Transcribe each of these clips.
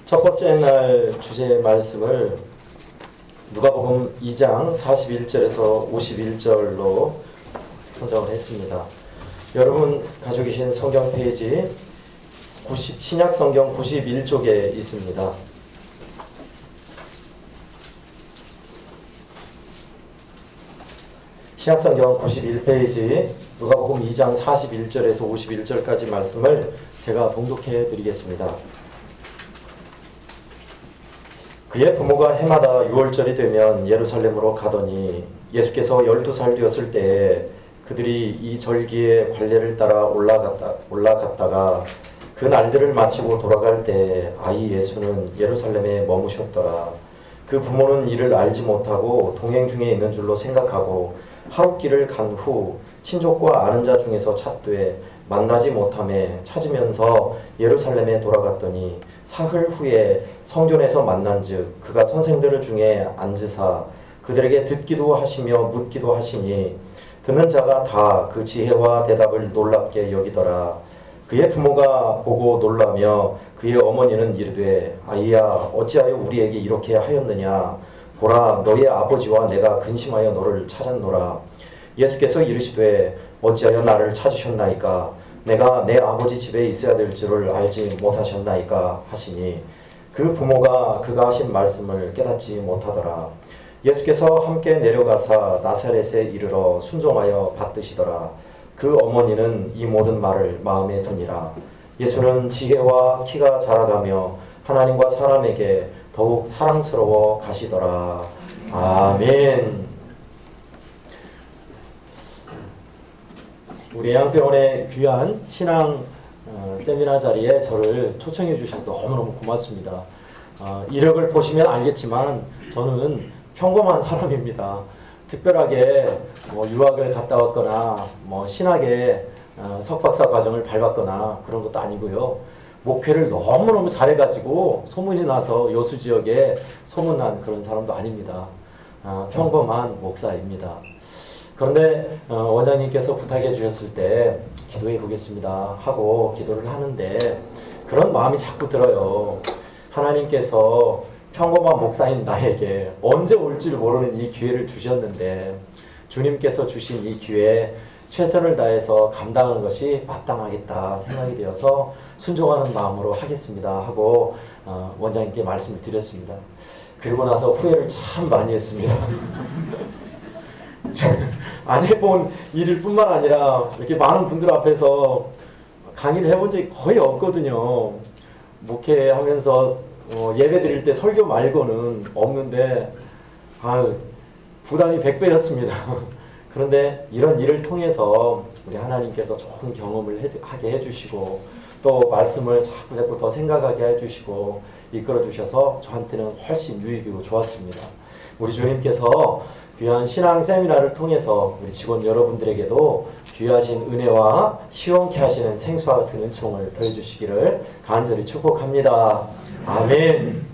첫 번째 날 주제 말씀을 누가복음 2장 41절에서 51절로 선정을 했습니다. 여러분 가지고 계신 성경 페이지 신약 성경 91쪽에 있습니다. 신약 성경 91페이지 누가복음 2장 41절에서 51절까지 말씀을 제가 봉독해 드리겠습니다. 그의 부모가 해마다 6월절이 되면 예루살렘으로 가더니 예수께서 12살 되었을 때에 그들이 이 절기의 관례를 따라 올라갔다가 그 날들을 마치고 돌아갈 때 아이 예수는 예루살렘에 머무셨더라. 그 부모는 이를 알지 못하고 동행 중에 있는 줄로 생각하고 하루 길을 간 후 친족과 아는 자 중에서 찾되 만나지 못하매 찾으면서 예루살렘에 돌아갔더니 사흘 후에 성전에서 만난즉 그가 선생들 중에 앉으사 그들에게 듣기도 하시며 묻기도 하시니 듣는 자가 다 그 지혜와 대답을 놀랍게 여기더라. 그의 부모가 보고 놀라며 그의 어머니는 이르되 아이야 어찌하여 우리에게 이렇게 하였느냐 보라 너희 아버지와 내가 근심하여 너를 찾았노라. 예수께서 이르시되 어찌하여 나를 찾으셨나이까 내가 내 아버지 집에 있어야 될 줄을 알지 못하셨나이까 하시니 그 부모가 그가 하신 말씀을 깨닫지 못하더라. 예수께서 함께 내려가사 나사렛에 이르러 순종하여 받드시더라. 그 어머니는 이 모든 말을 마음에 두니라. 예수는 지혜와 키가 자라가며 하나님과 사람에게 더욱 사랑스러워 가시더라. 아멘. 우리 양평원의 귀한 신앙 세미나 자리에 저를 초청해 주셔서 너무너무 고맙습니다. 이력을 보시면 알겠지만 저는 평범한 사람입니다. 특별하게 유학을 갔다 왔거나 신학의 석박사 과정을 밟았거나 그런 것도 아니고요. 목회를 너무너무 잘해가지고 소문이 나서 여수 지역에 소문난 그런 사람도 아닙니다. 평범한 목사입니다. 그런데 원장님께서 부탁해 주셨을 때 기도해 보겠습니다 하고 기도를 하는데 그런 마음이 자꾸 들어요. 하나님께서 평범한 목사인 나에게 언제 올지 모르는 이 기회를 주셨는데 주님께서 주신 이 기회에 최선을 다해서 감당하는 것이 마땅하겠다 생각이 되어서 순종하는 마음으로 하겠습니다 하고 원장님께 말씀을 드렸습니다. 그리고 나서 후회를 참 많이 했습니다. 안 해본 일일 뿐만 아니라 이렇게 많은 분들 앞에서 강의를 해본 적이 거의 없거든요. 목회하면서 예배 드릴 때 설교 말고는 없는데 부담이 100배였습니다. 그런데 이런 일을 통해서 우리 하나님께서 좋은 경험을 하게 해주시고 또 말씀을 자꾸 더 생각하게 해주시고 이끌어 주셔서 저한테는 훨씬 유익이고 좋았습니다. 우리 주님께서 귀한 신앙 세미나를 통해서 우리 직원 여러분들에게도 귀하신 은혜와 시원케 하시는 생수와 같은 은총을 더해주시기를 간절히 축복합니다. 아멘.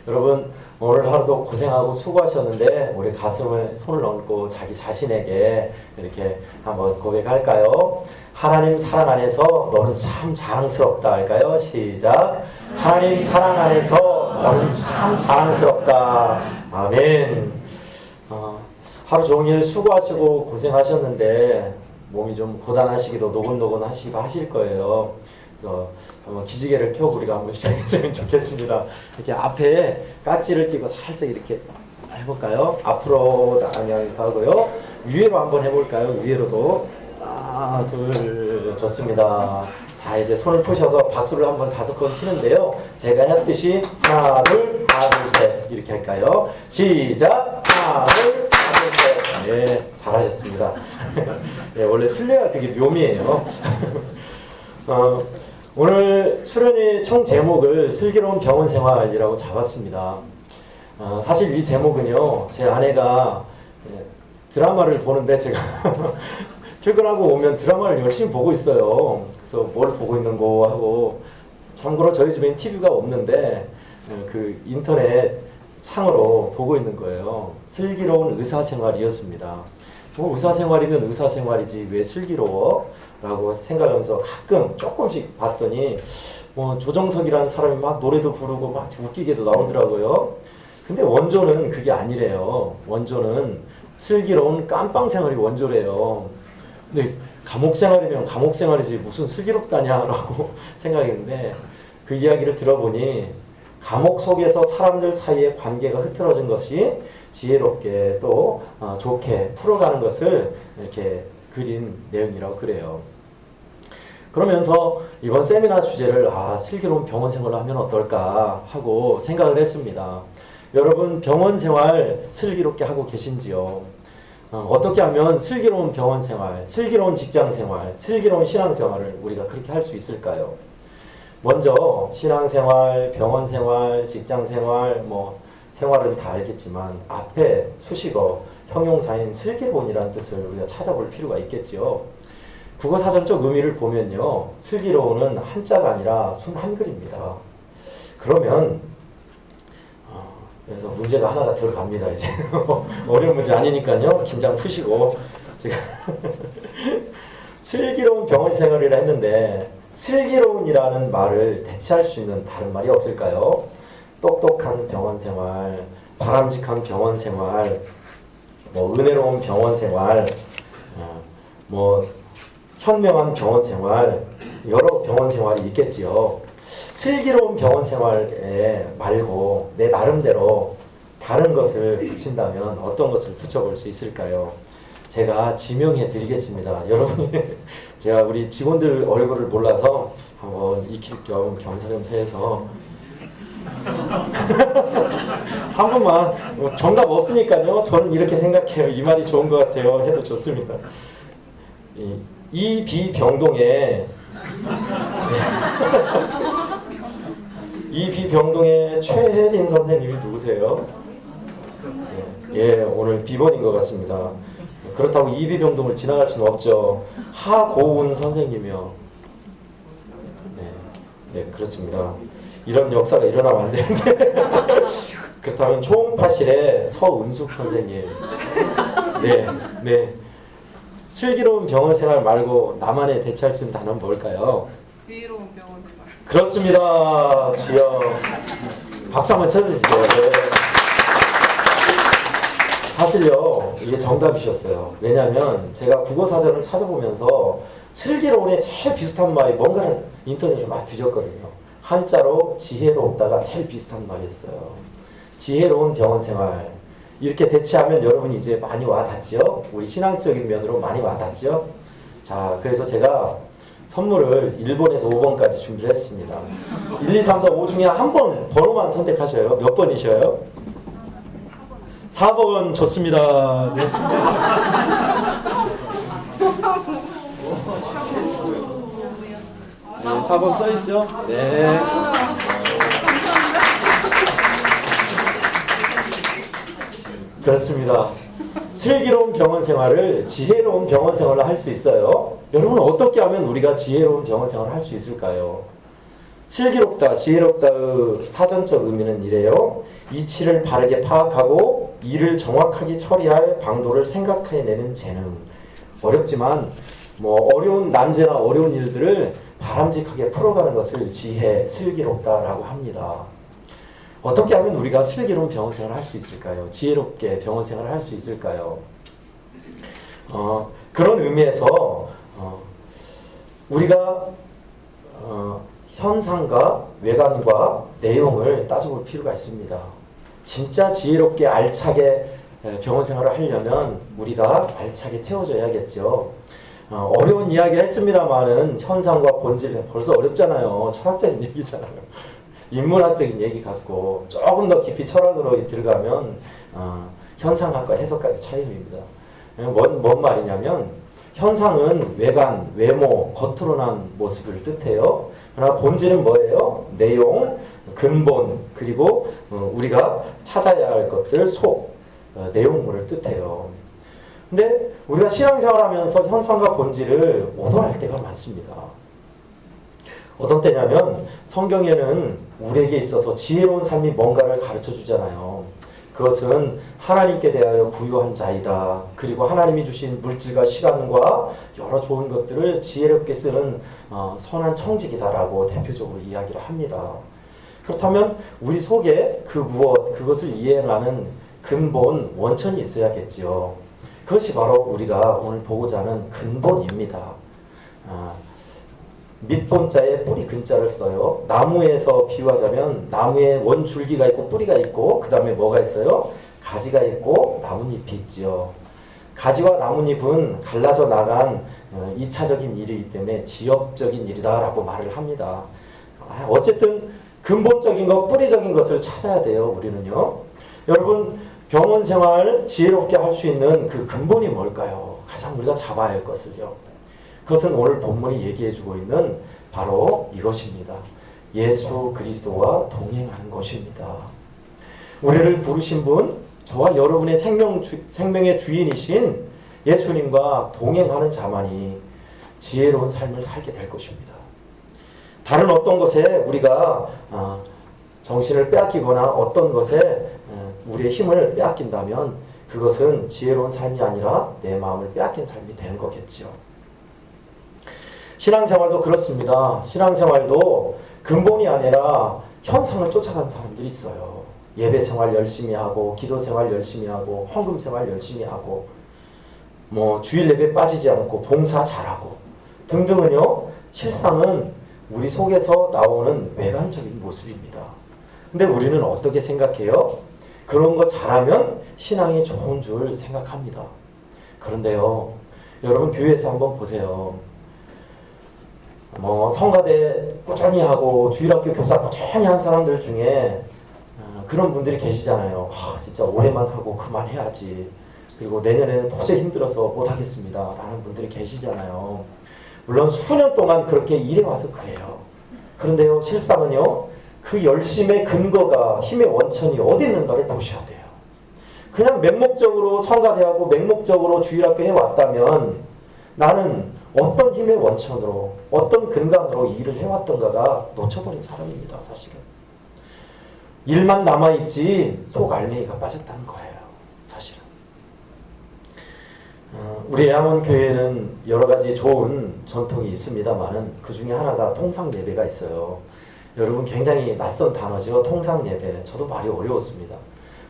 여러분 오늘 하루도 고생하고 수고하셨는데 우리 가슴에 손을 얹고 자기 자신에게 이렇게 한번 고백할까요? 하나님 사랑 안에서 너는 참 자랑스럽다 할까요? 시작. 하나님 사랑 안에서 너는 참 자랑스럽다. 아멘. 하루 종일 수고하시고 고생하셨는데 몸이 좀 고단하시기도 노곤노곤하시기도 하실 거예요. 그래서 한번 기지개를 펴고 우리가 한번 시작했으면 좋겠습니다. 이렇게 앞에 깍지를 끼고 살짝 이렇게 해볼까요? 앞으로 나가면서 하고요. 위로 한번 해볼까요? 위로도 하나 둘 좋습니다. 자 이제 손을 푸셔서 박수를 한번 5번 치는데요. 제가 했듯이 하나 둘 셋 이렇게 할까요? 시작. 하나 둘 셋. 네 잘하셨습니다. 네, 원래 술래가 되게 묘미예요. 오늘 수련의 총 제목을 슬기로운 병원 생활이라고 잡았습니다. 사실 이 제목은요 제 아내가 드라마를 보는데 제가 퇴근하고 오면 드라마를 열심히 보고 있어요. 그래서 뭘 보고 있는 거 하고 참고로 저희 집엔 TV가 없는데 그 인터넷 창으로 보고 있는 거예요. 슬기로운 의사생활이었습니다. 의사생활이면 의사생활이지 왜 슬기로워? 라고 생각하면서 가끔 조금씩 봤더니 뭐 조정석이라는 사람이 막 노래도 부르고 막 웃기게도 나오더라고요. 근데 원조는 그게 아니래요. 원조는 슬기로운 깜빵 생활이 원조래요. 근데 감옥 생활이면 감옥 생활이지 무슨 슬기롭다냐라고 생각했는데 그 이야기를 들어보니 감옥 속에서 사람들 사이의 관계가 흐트러진 것이 지혜롭게 또 좋게 풀어가는 것을 이렇게 그린 내용이라고 그래요. 그러면서 이번 세미나 주제를 슬기로운 병원 생활을 하면 어떨까 하고 생각을 했습니다. 여러분 병원 생활 슬기롭게 하고 계신지요? 어떻게 하면 슬기로운 병원 생활, 슬기로운 직장 생활, 슬기로운 신앙 생활을 우리가 그렇게 할 수 있을까요? 먼저 신앙 생활, 병원 생활, 직장 생활, 뭐 생활은 다 알겠지만 앞에 수식어, 형용사인 슬기로운이라는 뜻을 우리가 찾아볼 필요가 있겠지요. 국어사전적 의미를 보면요, 슬기로운은 한자가 아니라 순 한글입니다. 그러면 그래서 문제가 하나가 들어갑니다. 이제 어려운 문제 아니니까요. 긴장 푸시고 제가 슬기로운 병원 생활이라 했는데 슬기로운이라는 말을 대체할 수 있는 다른 말이 없을까요? 똑똑한 병원 생활, 바람직한 병원 생활, 뭐 은혜로운 병원 생활, 뭐 현명한 병원 생활, 여러 병원 생활이 있겠지요. 슬기로운 병원 생활에 말고 내 나름대로 다른 것을 붙인다면 어떤 것을 붙여볼 수 있을까요? 제가 지명해 드리겠습니다. 여러분이 제가 우리 직원들 얼굴을 몰라서 한번 익힐 겸 겸사겸사 해서 한 번만 정답 없으니까요. 저는 이렇게 생각해요. 이 말이 좋은 것 같아요. 해도 좋습니다. 이비병동의 이비병동의 최혜린 선생님이 누구세요? 예, 오늘 비번인 것 같습니다. 그렇다고 이비병동을 지나갈 수는 없죠. 하고운 선생님이요. 네, 그렇습니다. 이런 역사가 일어나면 안 되는데 그렇다면 초음파실의 서은숙 선생님. 네. 슬기로운 병원 생활 말고 나만의 대체할 수 있는 단어는 뭘까요? 지혜로운 병원 생활. 그렇습니다. 주여. 박수 한번 쳐주세요. 네. 사실요, 이게 정답이셨어요. 왜냐하면 제가 국어사전을 찾아보면서 슬기로운에 제일 비슷한 말이 뭔가를 인터넷에 막 뒤졌거든요. 한자로 지혜롭다가 제일 비슷한 말이었어요. 지혜로운 병원 생활. 이렇게 대체하면 여러분이 이제 많이 와닿죠? 우리 신앙적인 면으로 많이 와닿죠? 자, 그래서 제가 선물을 1번에서 5번까지 준비를 했습니다. 1, 2, 3, 4, 5 중에 한 번 번호만 선택하셔요. 몇 번이셔요? 4번 좋습니다. 네. 네, 4번 써있죠? 네. 그렇습니다. 슬기로운 병원 생활을 지혜로운 병원 생활로 할 수 있어요. 여러분 어떻게 하면 우리가 지혜로운 병원 생활을 할 수 있을까요? 슬기롭다, 지혜롭다의 사전적 의미는 이래요. 이치를 바르게 파악하고 이를 정확하게 처리할 방도를 생각해내는 재능. 어렵지만 뭐 어려운 난제나 어려운 일들을 바람직하게 풀어가는 것을 지혜, 슬기롭다라고 합니다. 어떻게 하면 우리가 슬기로운 병원 생활을 할 수 있을까요? 지혜롭게 병원 생활을 할 수 있을까요? 그런 의미에서 우리가 현상과 외관과 내용을 따져볼 필요가 있습니다. 진짜 지혜롭게 알차게 병원 생활을 하려면 우리가 알차게 채워져야겠죠. 어려운 이야기를 했습니다만은 현상과 본질 벌써 어렵잖아요. 철학적인 얘기잖아요. 인문학적인 얘기 같고 조금 더 깊이 철학으로 들어가면 현상학과 해석학의 차이입니다. 뭔 말이냐면 현상은 외관, 외모, 겉으로 난 모습을 뜻해요. 그러나 본질은 뭐예요? 내용, 근본, 그리고 우리가 찾아야 할 것들, 속, 내용물을 뜻해요. 근데 우리가 신앙생활하면서 현상과 본질을 오도할 때가 많습니다. 어떤 때냐면 성경에는 우리에게 있어서 지혜로운 삶이 뭔가를 가르쳐 주잖아요. 그것은 하나님께 대하여 부유한 자이다. 그리고 하나님이 주신 물질과 시간과 여러 좋은 것들을 지혜롭게 쓰는 선한 청직이다라고 대표적으로 이야기를 합니다. 그렇다면 우리 속에 그 무엇, 그것을 이해하는 근본, 원천이 있어야겠지요. 그것이 바로 우리가 오늘 보고자 하는 근본입니다. 밑본자에 뿌리 근자를 써요. 나무에서 비유하자면 나무에 원줄기가 있고 뿌리가 있고 그 다음에 뭐가 있어요? 가지가 있고 나뭇잎이 있지요. 가지와 나뭇잎은 갈라져 나간 2차적인 일이기 때문에 지역적인 일이다라고 말을 합니다. 어쨌든 근본적인 것, 뿌리적인 것을 찾아야 돼요. 우리는요. 여러분 병원 생활 지혜롭게 할 수 있는 그 근본이 뭘까요? 가장 우리가 잡아야 할 것을요. 그것은 오늘 본문이 얘기해주고 있는 바로 이것입니다. 예수 그리스도와 동행하는 것입니다. 우리를 부르신 분, 저와 여러분의 생명의 주인이신 예수님과 동행하는 자만이 지혜로운 삶을 살게 될 것입니다. 다른 어떤 것에 우리가 정신을 빼앗기거나 어떤 것에 우리의 힘을 빼앗긴다면 그것은 지혜로운 삶이 아니라 내 마음을 빼앗긴 삶이 되는 거겠죠. 신앙생활도 그렇습니다. 신앙생활도 근본이 아니라 현상을 쫓아가는 사람들이 있어요. 예배생활 열심히 하고 기도생활 열심히 하고 헌금생활 열심히 하고 주일 예배 빠지지 않고 봉사 잘하고 등등은요. 실상은 우리 속에서 나오는 외관적인 모습입니다. 근데 우리는 어떻게 생각해요? 그런 거 잘하면 신앙이 좋은 줄 생각합니다. 그런데요. 여러분 교회에서 한번 보세요. 성가대 꾸준히 하고 주일학교 교사 꾸준히 한 사람들 중에 그런 분들이 계시잖아요. 진짜 올해만 하고 그만해야지. 그리고 내년에는 도저히 힘들어서 못하겠습니다. 라는 분들이 계시잖아요. 물론 수년 동안 그렇게 일해와서 그래요. 그런데요. 실상은요. 그 열심의 근거가 힘의 원천이 어디 있는가를 보셔야 돼요. 그냥 맹목적으로 성가대하고 맹목적으로 주일학교 해왔다면 나는 어떤 힘의 원천으로 어떤 근간으로 일을 해왔던가가 놓쳐버린 사람입니다. 사실은. 일만 남아있지 속 알맹이가 빠졌다는 거예요. 사실은. 우리 애양원 교회는 여러 가지 좋은 전통이 있습니다만은 그 중에 하나가 통상 예배가 있어요. 여러분 굉장히 낯선 단어죠. 통상 예배. 저도 말이 어려웠습니다.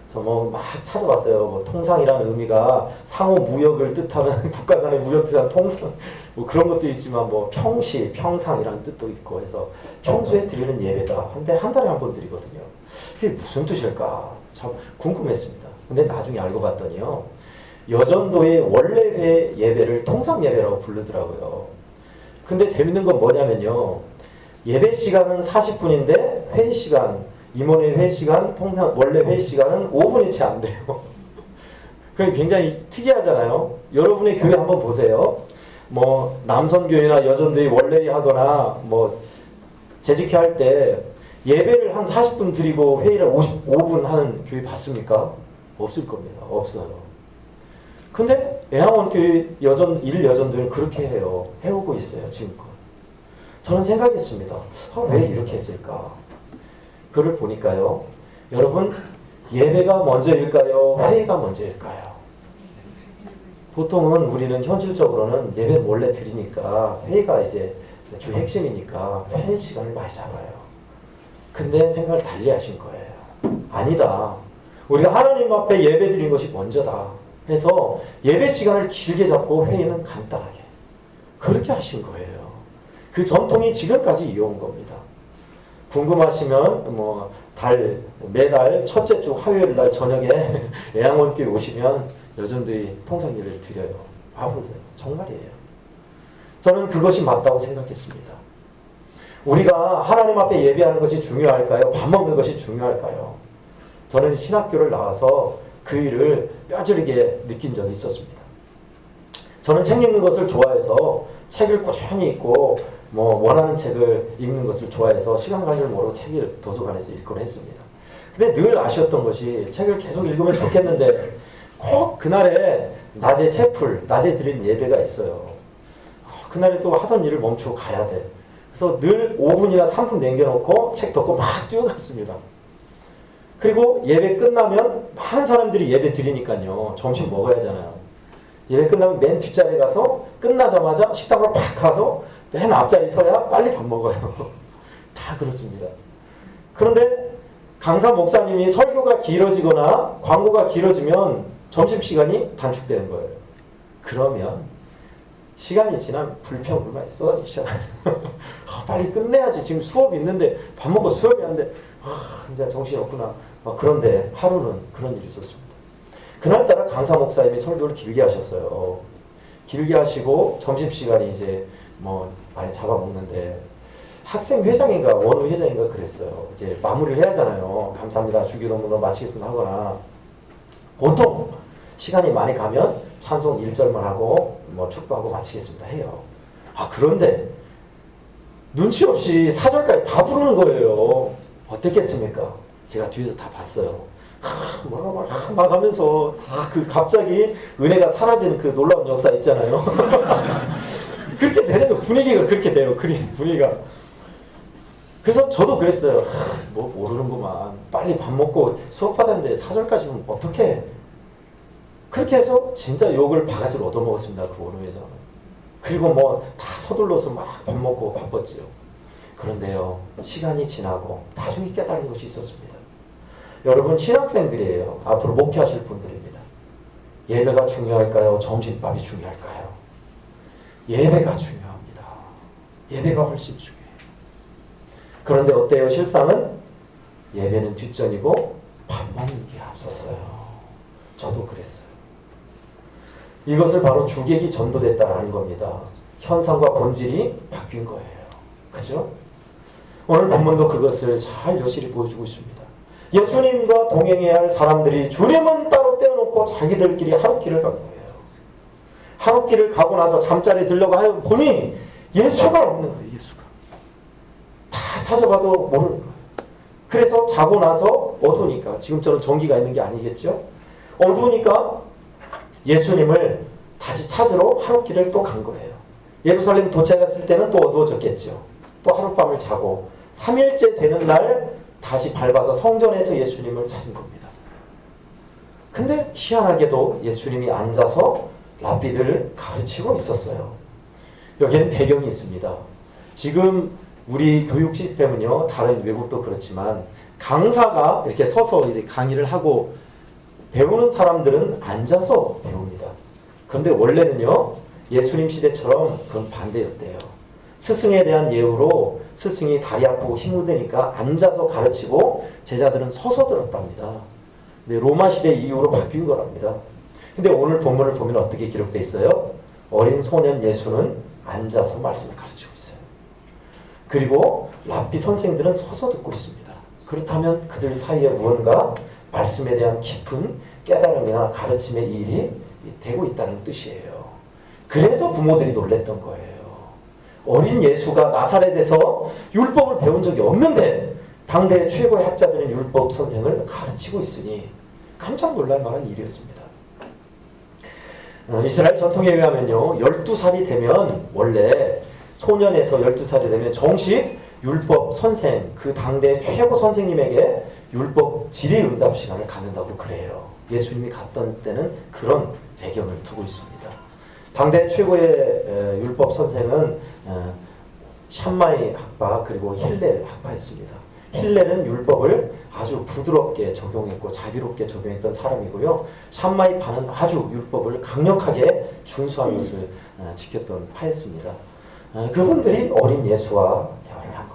그래서 막 찾아봤어요. 통상이라는 의미가 상호 무역을 뜻하는 국가 간의 무역 뜻하는 통상 그런 것도 있지만 평시, 평상이라는 뜻도 있고 해서 평소에 드리는 예배다. 한데 한 달에 한 번 드리거든요. 그게 무슨 뜻일까? 참 궁금했습니다. 근데 나중에 알고 봤더니요. 여전도의 원래 예배를 통상 예배라고 부르더라고요. 근데 재밌는 건 뭐냐면요. 예배 시간은 40분인데 회의 시간, 임원회 회의 시간, 통상 원래 회의 시간은 5분이 채 안 돼요. 그게 굉장히 특이하잖아요. 여러분의 교회 한번 보세요. 남선교회나 여전도에 원래 하거나 재직회 할 때 예배를 한 40분 드리고 회의를 55분 하는 교회 봤습니까? 없을 겁니다. 없어요. 근데 애양원교회 일여전도는 그렇게 해요. 해오고 있어요. 지금껏. 저는 생각했습니다. 왜 이렇게 했을까? 그걸 보니까요. 여러분 예배가 먼저일까요? 회의가 먼저일까요? 보통은 우리는 현실적으로는 예배 몰래 드리니까 회의가 이제 주 핵심이니까 회의 시간을 많이 잡아요. 근데 생각을 달리 하신 거예요. 아니다. 우리가 하나님 앞에 예배 드리는 것이 먼저다. 해서 예배 시간을 길게 잡고 회의는 간단하게. 그렇게 하신 거예요. 그 전통이 지금까지 이어온 겁니다. 궁금하시면 매달 첫째 주 화요일 날 저녁에 애양원교회 오시면 여전도의 통상 예배를 드려요. 봐보세요. 정말이에요. 저는 그것이 맞다고 생각했습니다. 우리가 하나님 앞에 예배하는 것이 중요할까요? 밥 먹는 것이 중요할까요? 저는 신학교를 나와서 그 일을 뼈저리게 느낀 적이 있었습니다. 저는 책 읽는 것을 좋아해서 책을 꾸준히 읽고 원하는 책을 읽는 것을 좋아해서 시간 가는 줄 모르고 책을 도서관에서 읽곤 했습니다. 근데 늘 아쉬웠던 것이 책을 계속 읽으면 좋겠는데 꼭 그날에 낮에 낮에 드린 예배가 있어요. 그날에 또 하던 일을 멈추고 가야 돼. 그래서 늘 5분이나 3분 남겨놓고 책 덮고 막 뛰어갔습니다. 그리고 예배 끝나면 많은 사람들이 예배 드리니까요. 점심 먹어야 하잖아요. 예배 끝나면 맨 뒷자리에 가서 끝나자마자 식당으로 팍 가서 맨 앞자리 서야 빨리 밥 먹어요. 다 그렇습니다. 그런데 강사 목사님이 설교가 길어지거나 광고가 길어지면 점심시간이 단축되는 거예요. 그러면 시간이 지나면 불평불만이 쏟아지기 시작해요. 빨리 끝내야지. 지금 수업이 있는데 밥 먹고 수업이 하는데 이제 정신이 없구나. 그런데 하루는 그런 일이 있었습니다. 그날따라 강사 목사님이 설교를 길게 하셨어요. 길게 하시고 점심시간이 이제 많이 잡아먹는데 학생 회장인가 원우 회장인가 그랬어요. 이제 마무리를 해야 하잖아요. 감사합니다. 주기 논문으로 마치겠습니다 하거나 보통 시간이 많이 가면 찬송 1절만 하고 축도하고 마치겠습니다 해요. 그런데 눈치 없이 4절까지 다 부르는 거예요. 어땠겠습니까? 제가 뒤에서 다 봤어요. 막 하면서 다 갑자기 은혜가 사라지는 그 놀라운 역사 있잖아요. 그렇게 되는 거, 분위기가 그렇게 돼요. 분위기가. 그래서 저도 그랬어요. 모르는구만. 빨리 밥 먹고 수업하다는데 4절까지는 어떻게? 그렇게 해서 진짜 욕을 바가지로 얻어먹었습니다. 그 원우회장은. 그리고 다 서둘러서 막 밥 먹고 바빴죠. 그런데요, 시간이 지나고 나중에 깨달은 것이 있었습니다. 여러분 신학생들이에요. 앞으로 목회하실 분들입니다. 예배가 중요할까요? 점심밥이 중요할까요? 예배가 중요합니다. 예배가 훨씬 중요해요. 그런데 어때요? 실상은 예배는 뒷전이고 밥 먹는 게 앞섰어요. 저도 그랬어요. 이것을 바로 주객이 전도됐다라는 겁니다. 현상과 본질이 바뀐 거예요. 그죠? 오늘 본문도 그것을 잘 여실히 보여주고 있습니다. 예수님과 동행해야 할 사람들이 주님은 따로 떼어놓고 자기들끼리 하룻길을 간 거예요. 하룻길을 가고 나서 잠자리에 들려가 보니 예수가 없는 거예요. 예수가. 다 찾아봐도 모르는 거예요. 그래서 자고 나서 어두우니까, 지금처럼 전기가 있는 게 아니겠죠? 어두우니까 예수님을 다시 찾으러 하룻길을 또 간 거예요. 예루살렘 도착했을 때는 또 어두워졌겠죠. 또 하룻밤을 자고 3일째 되는 날 다시 밟아서 성전에서 예수님을 찾은 겁니다. 근데 희한하게도 예수님이 앉아서 랍비들을 가르치고 있었어요. 여기에는 배경이 있습니다. 지금 우리 교육 시스템은요, 다른 외국도 그렇지만 강사가 이렇게 서서 이제 강의를 하고 배우는 사람들은 앉아서 배웁니다. 그런데 원래는요, 예수님 시대처럼 그건 반대였대요. 스승에 대한 예우로 스승이 다리 아프고 힘드니까 앉아서 가르치고 제자들은 서서 들었답니다. 근데 로마 시대 이후로 바뀐 거랍니다. 근데 오늘 본문을 보면 어떻게 기록되어 있어요? 어린 소년 예수는 앉아서 말씀을 가르치고 있어요. 그리고 랍비 선생들은 서서 듣고 있습니다. 그렇다면 그들 사이에 무언가 말씀에 대한 깊은 깨달음이나 가르침의 일이 되고 있다는 뜻이에요. 그래서 부모들이 놀랬던 거예요. 어린 예수가 나사렛에서 율법을 배운 적이 없는데 당대 최고의 학자들은 율법 선생을 가르치고 있으니 깜짝 놀랄 만한 일이었습니다. 이스라엘 전통에 의하면요, 12살이 되면 원래 소년에서 12살이 되면 정식 율법 선생, 그 당대 최고 선생님에게 율법 질의응답 시간을 갖는다고 그래요. 예수님이 갔던 때는 그런 배경을 두고 있습니다. 당대 최고의 율법 선생은 샴마이 학파 그리고 힐렐 학파였습니다. 힐렐은 율법을 아주 부드럽게 적용했고 자비롭게 적용했던 사람이고요. 샴마이파는 아주 율법을 강력하게 준수한 것을 지켰던 파였습니다. 그분들이 어린 예수와 대화를 한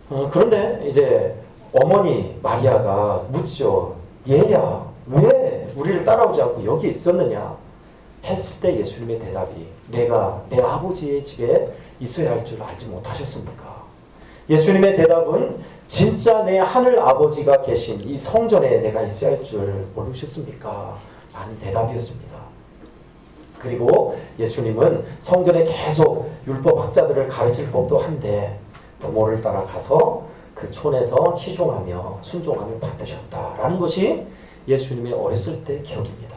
거예요. 그런데 이제 어머니 마리아가 묻죠. 얘야, 왜 우리를 따라오지 않고 여기 있었느냐? 했을 때 예수님의 대답이, 내가 내 아버지의 집에 있어야 할 줄 알지 못하셨습니까? 예수님의 대답은, 진짜 내 하늘 아버지가 계신 이 성전에 내가 있어야 할 줄 모르셨습니까? 라는 대답이었습니다. 그리고 예수님은 성전에 계속 율법학자들을 가르칠 법도 한데 부모를 따라가서 그 촌에서 희종하며 순종하며 받으셨다라는 것이 예수님의 어렸을 때 기억입니다.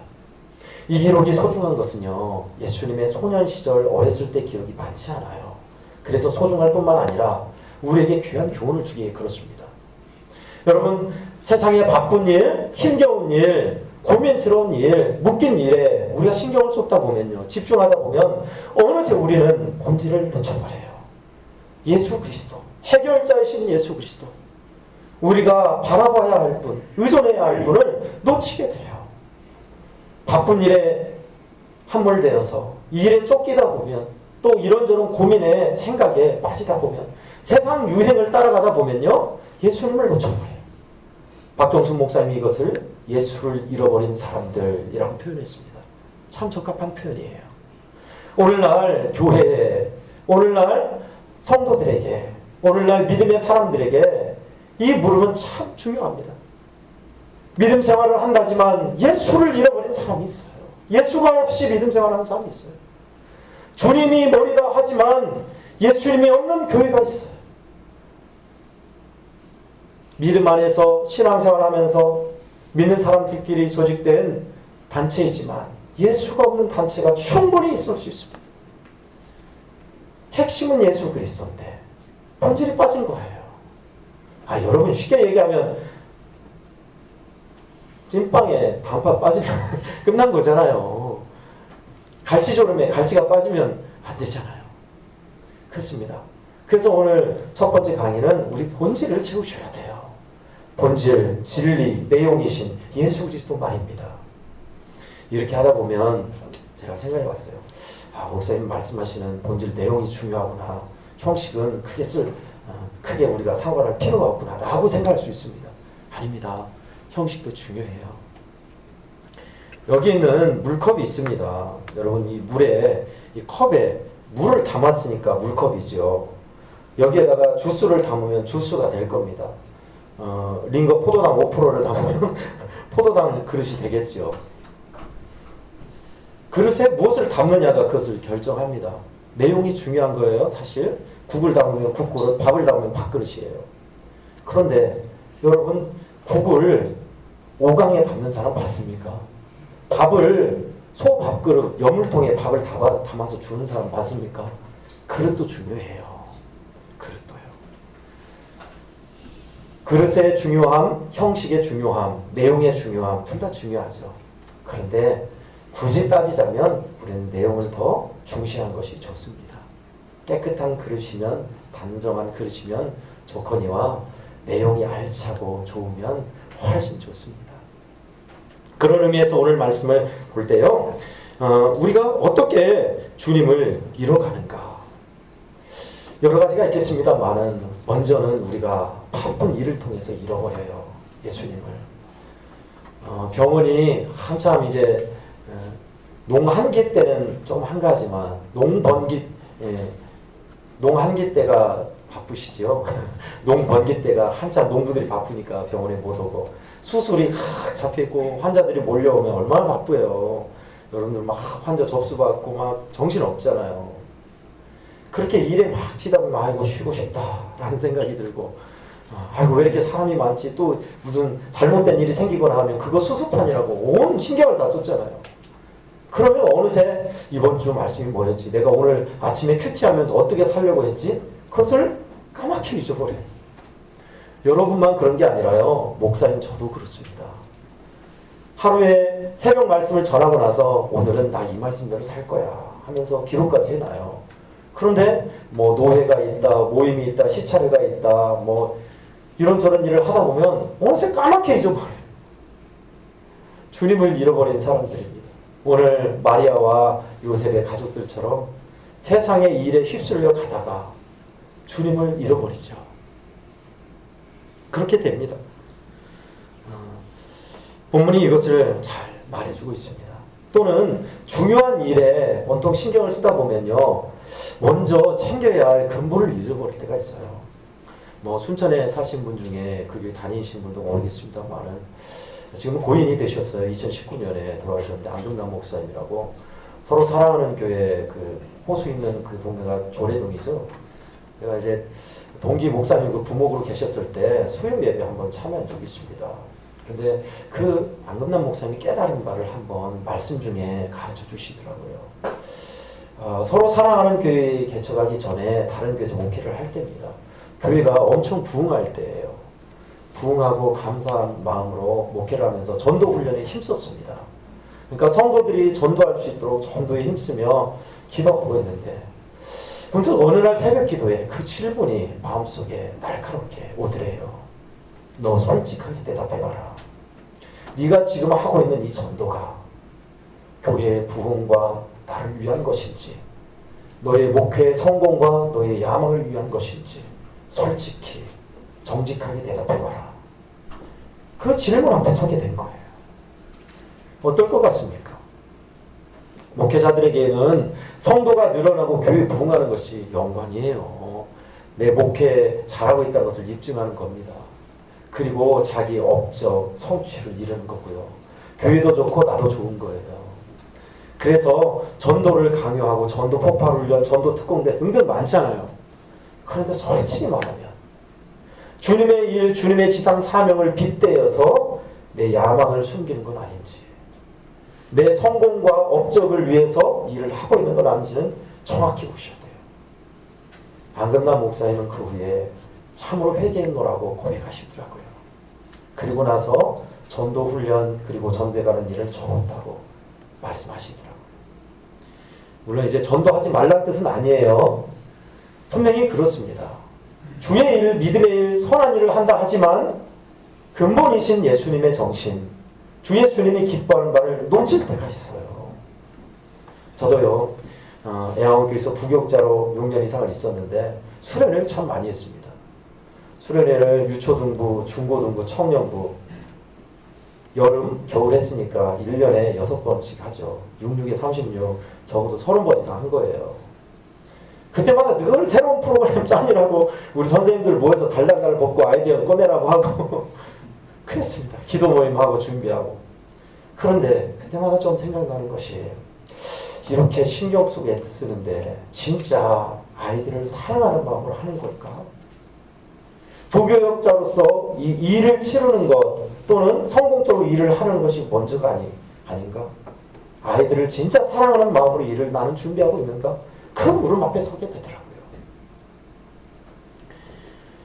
이 기록이 소중한 것은요, 예수님의 소년 시절 어렸을 때 기억이 많지 않아요. 그래서 소중할 뿐만 아니라 우리에게 귀한 교훈을 주기에 그렇습니다. 여러분, 세상에 바쁜 일, 힘겨운 일, 고민스러운 일, 묶인 일에 우리가 신경을 쏟다 보면요, 집중하다 보면 어느새 우리는 본질을 놓쳐버려요. 예수 그리스도, 해결자이신 예수 그리스도, 우리가 바라봐야 할 분, 의존해야 할 분을 놓치게 돼요. 바쁜 일에 함몰되어서 이 일에 쫓기다 보면, 또 이런저런 고민에 생각에 빠지다 보면, 세상 유행을 따라가다 보면요, 예수님을 놓쳐버려요. 박정순 목사님이 이것을 예수를 잃어버린 사람들이라고 표현했습니다. 참 적합한 표현이에요. 오늘날 교회에, 오늘날 성도들에게, 오늘날 믿음의 사람들에게 이 물음은 참 중요합니다. 믿음 생활을 한다지만 예수를 잃어버린 사람이 있어요. 예수가 없이 믿음 생활하는 사람이 있어요. 주님이 머리라 하지만 예수님이 없는 교회가 있어요. 믿음 안에서 신앙생활하면서 믿는 사람들끼리 조직된 단체이지만 예수가 없는 단체가 충분히 있을 수 있습니다. 핵심은 예수 그리스도인데 본질이 빠진 거예요. 여러분, 쉽게 얘기하면 찐빵에 단팥 빠지면 끝난 거잖아요. 갈치조름에 갈치가 빠지면 안 되잖아요. 그렇습니다. 그래서 오늘 첫 번째 강의는 우리 본질을 채우셔야 돼요. 본질, 진리, 내용이신 예수 그리스도 말입니다. 이렇게 하다 보면 제가 생각해 봤어요. 목사님 말씀하시는 본질 내용이 중요하구나. 형식은 크게 우리가 상관할 필요가 없구나 라고 생각할 수 있습니다. 아닙니다. 형식도 중요해요. 여기 있는 물컵이 있습니다. 여러분, 이 물에, 이 컵에 물을 담았으니까 물컵이죠. 여기에다가 주스를 담으면 주스가 될 겁니다. 링거 포도당 5%를 담으면 포도당 그릇이 되겠죠. 그릇에 무엇을 담느냐가 그것을 결정합니다. 내용이 중요한 거예요. 사실 국을 담으면 국그릇, 밥을 담으면 밥그릇이에요. 그런데 여러분, 국을 5강에 담는 사람 봤습니까? 밥을 소밥그릇, 여물통에 밥을 담아서 주는 사람 봤습니까? 그릇도 중요해요. 그릇도요. 그릇의 중요함, 형식의 중요함, 내용의 중요함, 둘 다 중요하죠. 그런데 굳이 따지자면 우리는 내용을 더 중시하는 것이 좋습니다. 깨끗한 그릇이면, 단정한 그릇이면 좋거니와 내용이 알차고 좋으면 훨씬 좋습니다. 그런 의미에서 오늘 말씀을 볼 때요, 우리가 어떻게 주님을 잃어가는가, 여러 가지가 있겠습니다만은 먼저는 우리가 바쁜 일을 통해서 잃어버려요. 예수님을. 병원이 한참 이제 농한기 때는 좀 한가하지만 농한기 때가 바쁘시죠. 농번기 때가 한참 농부들이 바쁘니까 병원에 못 오고 수술이 잡혀있고 환자들이 몰려오면 얼마나 바쁘요. 여러분들 막 환자 접수받고 막 정신 없잖아요. 그렇게 일에 막 치다 보면 아이고 쉬고 싶다라는 생각이 들고, 아이고 왜 이렇게 사람이 많지, 또 무슨 잘못된 일이 생기거나 하면 그거 수습하느라고 온 신경을 다 썼잖아요. 그러면 어느새 이번 주 말씀이 뭐였지, 내가 오늘 아침에 큐티하면서 어떻게 살려고 했지, 그것을 까맣게 잊어버려요. 여러분만 그런 게 아니라요, 목사님 저도 그렇습니다. 하루에 새벽 말씀을 전하고 나서 오늘은 나 이 말씀대로 살 거야 하면서 기록까지 해놔요. 그런데 뭐 노회가 있다, 모임이 있다, 시차례가 있다, 뭐 이런저런 일을 하다 보면 어느새 까맣게 잊어버려요. 주님을 잃어버린 사람들입니다. 오늘 마리아와 요셉의 가족들처럼 세상의 일에 휩쓸려 가다가 주님을 잃어버리죠. 그렇게 됩니다. 본문이 이것을 잘 말해주고 있습니다. 또는 중요한 일에 온통 신경을 쓰다 보면요, 먼저 챙겨야 할 근본을 잊어버릴 때가 있어요. 뭐 순천에 사신 분 중에 그 교회 다니신 분도 모르겠습니다만은 지금은 고인이 되셨어요. 2019년에 돌아가셨는데, 안중남 목사님이라고, 서로 사랑하는 교회 그 호수 있는 그 동네가 조례동이죠. 제가 이제 동기 목사님 그 부목으로 계셨을 때 수요 예배 한번 참여한 적이 있습니다. 근데 그 안금남 목사님이 깨달은 바를 한번 말씀 중에 가르쳐 주시더라고요. 서로 사랑하는 교회 개척하기 전에 다른 교회에서 목회를 할 때입니다. 교회가 엄청 부흥할 때예요. 부응하고 감사한 마음으로 목회를 하면서 전도 훈련에 힘썼습니다. 그러니까 성도들이 전도할 수 있도록 전도에 힘쓰며 기도하고 있는데 문득 어느 날 새벽 기도에 그 질문이 마음속에 날카롭게 오더래요. 너 솔직하게 대답해봐라. 네가 지금 하고 있는 이 전도가 교회의 부흥과 나를 위한 것인지, 너의 목회의 성공과 너의 야망을 위한 것인지 솔직히 정직하게 대답해봐라. 그 질문 앞에 서게 된 거예요. 어떨 것 같습니까? 목회자들에게는 성도가 늘어나고 교회 부흥하는 것이 영광이에요. 내 목회 잘하고 있다는 것을 입증하는 겁니다. 그리고 자기 업적, 성취를 이루는 거고요. 교회도 좋고 나도 좋은 거예요. 그래서 전도를 강요하고 전도 폭발훈련, 전도 특공대 등등 많잖아요. 그런데 솔직히 말하면 주님의 일, 주님의 지상 사명을 빗대어서 내 야망을 숨기는 건 아닌지, 내 성공과 업적을 위해서 일을 하고 있는 건 아닌지는 정확히 보셔야 돼요. 안금남 목사님은 그 후에 참으로 회개했노라고 고백하시더라고요. 그리고 나서 전도훈련 그리고 전도에 가는 일을 접었다고 말씀하시더라고요. 물론 이제 전도하지 말라는 뜻은 아니에요. 분명히 그렇습니다. 주의 일, 믿음의 일, 선한 일을 한다 하지만 근본이신 예수님의 정신, 주 예수님이 기뻐하는 바를 놓칠 때가 있어요. 저도요, 애양원교에서 부교육자로 6년 이상을 있었는데 수련회를 참 많이 했습니다. 수련회를 유초등부, 중고등부, 청년부, 여름, 겨울 했으니까 1년에 6번씩 하죠. 66에 36, 적어도 30번 이상 한 거예요. 그때마다 늘 새로운 프로그램 짠이라고 우리 선생님들 모여서 달달달 벗고 아이디어 꺼내라고 하고 그랬습니다. 기도 모임하고 준비하고. 그런데 그때마다 좀 생각나는 것이 이렇게 신경 쓰고 애쓰는데 진짜 아이들을 사랑하는 마음으로 하는 걸까? 부교역자로서 이 일을 치르는 것 또는 성공적으로 일을 하는 것이 먼저가 아닌가? 아이들을 진짜 사랑하는 마음으로 일을 나는 준비하고 있는가? 그 물음 앞에 서게 되더라고요.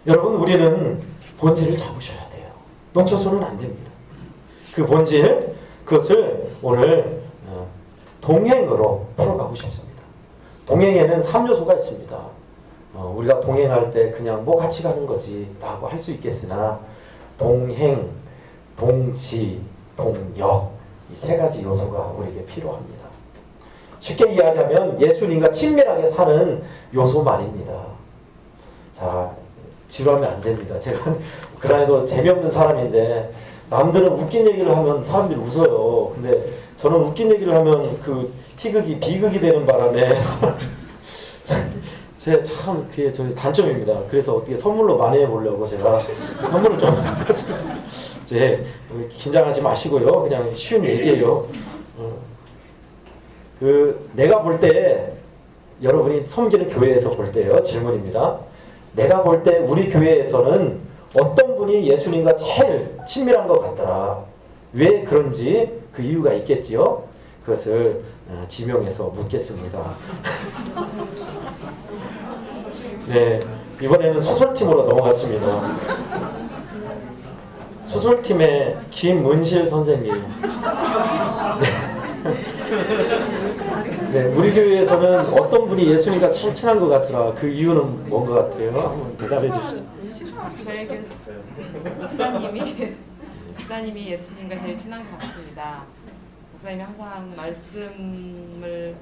여러분, 우리는 본질을 잡으셔야 돼요. 놓쳐서는 안 됩니다. 그 본질, 그것을 오늘 동행으로 풀어가고 싶습니다. 동행에는 3요소가 있습니다. 우리가 동행할 때 그냥 뭐 같이 가는 거지 라고 할 수 있겠으나 동행, 동지, 동역 이 3가지 요소가 우리에게 필요합니다. 쉽게 이야기하면 예수님과 친밀하게 사는 요소 말입니다. 자, 지루하면 안 됩니다. 제가 그래도 재미없는 사람인데 남들은 웃긴 얘기를 하면 사람들이 웃어요. 근데 저는 웃긴 얘기를 하면 그 희극이 비극이 되는 바람에 제 참 그게 저희 단점입니다. 그래서 어떻게 선물로 만회해 보려고 제가 선물을 좀 갖고 이제 긴장하지 마시고요. 그냥 쉬운 얘기예요. 그 내가 볼 때 여러분이 섬기는 교회에서 볼 때요. 질문입니다. 내가 볼 때 우리 교회에서는 어떤 분이 예수님과 제일 친밀한 것 같더라. 왜 그런지 그 이유가 있겠지요. 그것을 지명해서 묻겠습니다. 네, 이번에는 수술팀으로 넘어갔습니다. 수술팀의 김문실 선생님. 네, 우리 교회에서는 어떤 분이 예수님과 제일 친한 것 같더라. 그 이유는 뭔 것 같아요? 한번 대답해 주시죠. 저희 교회 목사님이 예수님과 제일 친한 것 같습니다. 목사님이 항상 말씀을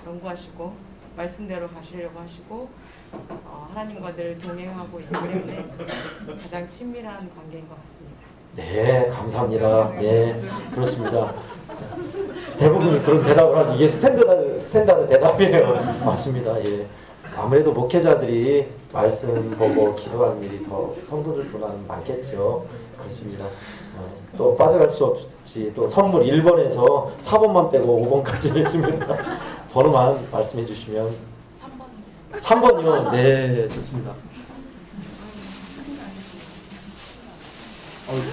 연구하시고 말씀대로 가시려고 하시고 하나님과 늘 동행하고 있기 때문에 가장 친밀한 관계인 것 같습니다. 네, 감사합니다. 네, 그렇습니다. 대부분이 그런 대답을 하는 이게 스탠다드 대답이에요. 맞습니다. 예. 아무래도 목회자들이 말씀 보고 기도하는 일이 더 성도들보다는 많겠죠. 그렇습니다. 또 빠져갈 수 없이 또 선물 1번에서 4번만 빼고 5번까지 있습니다. 번호만 말씀해 주시면 3번 3번이요. 네, 좋습니다.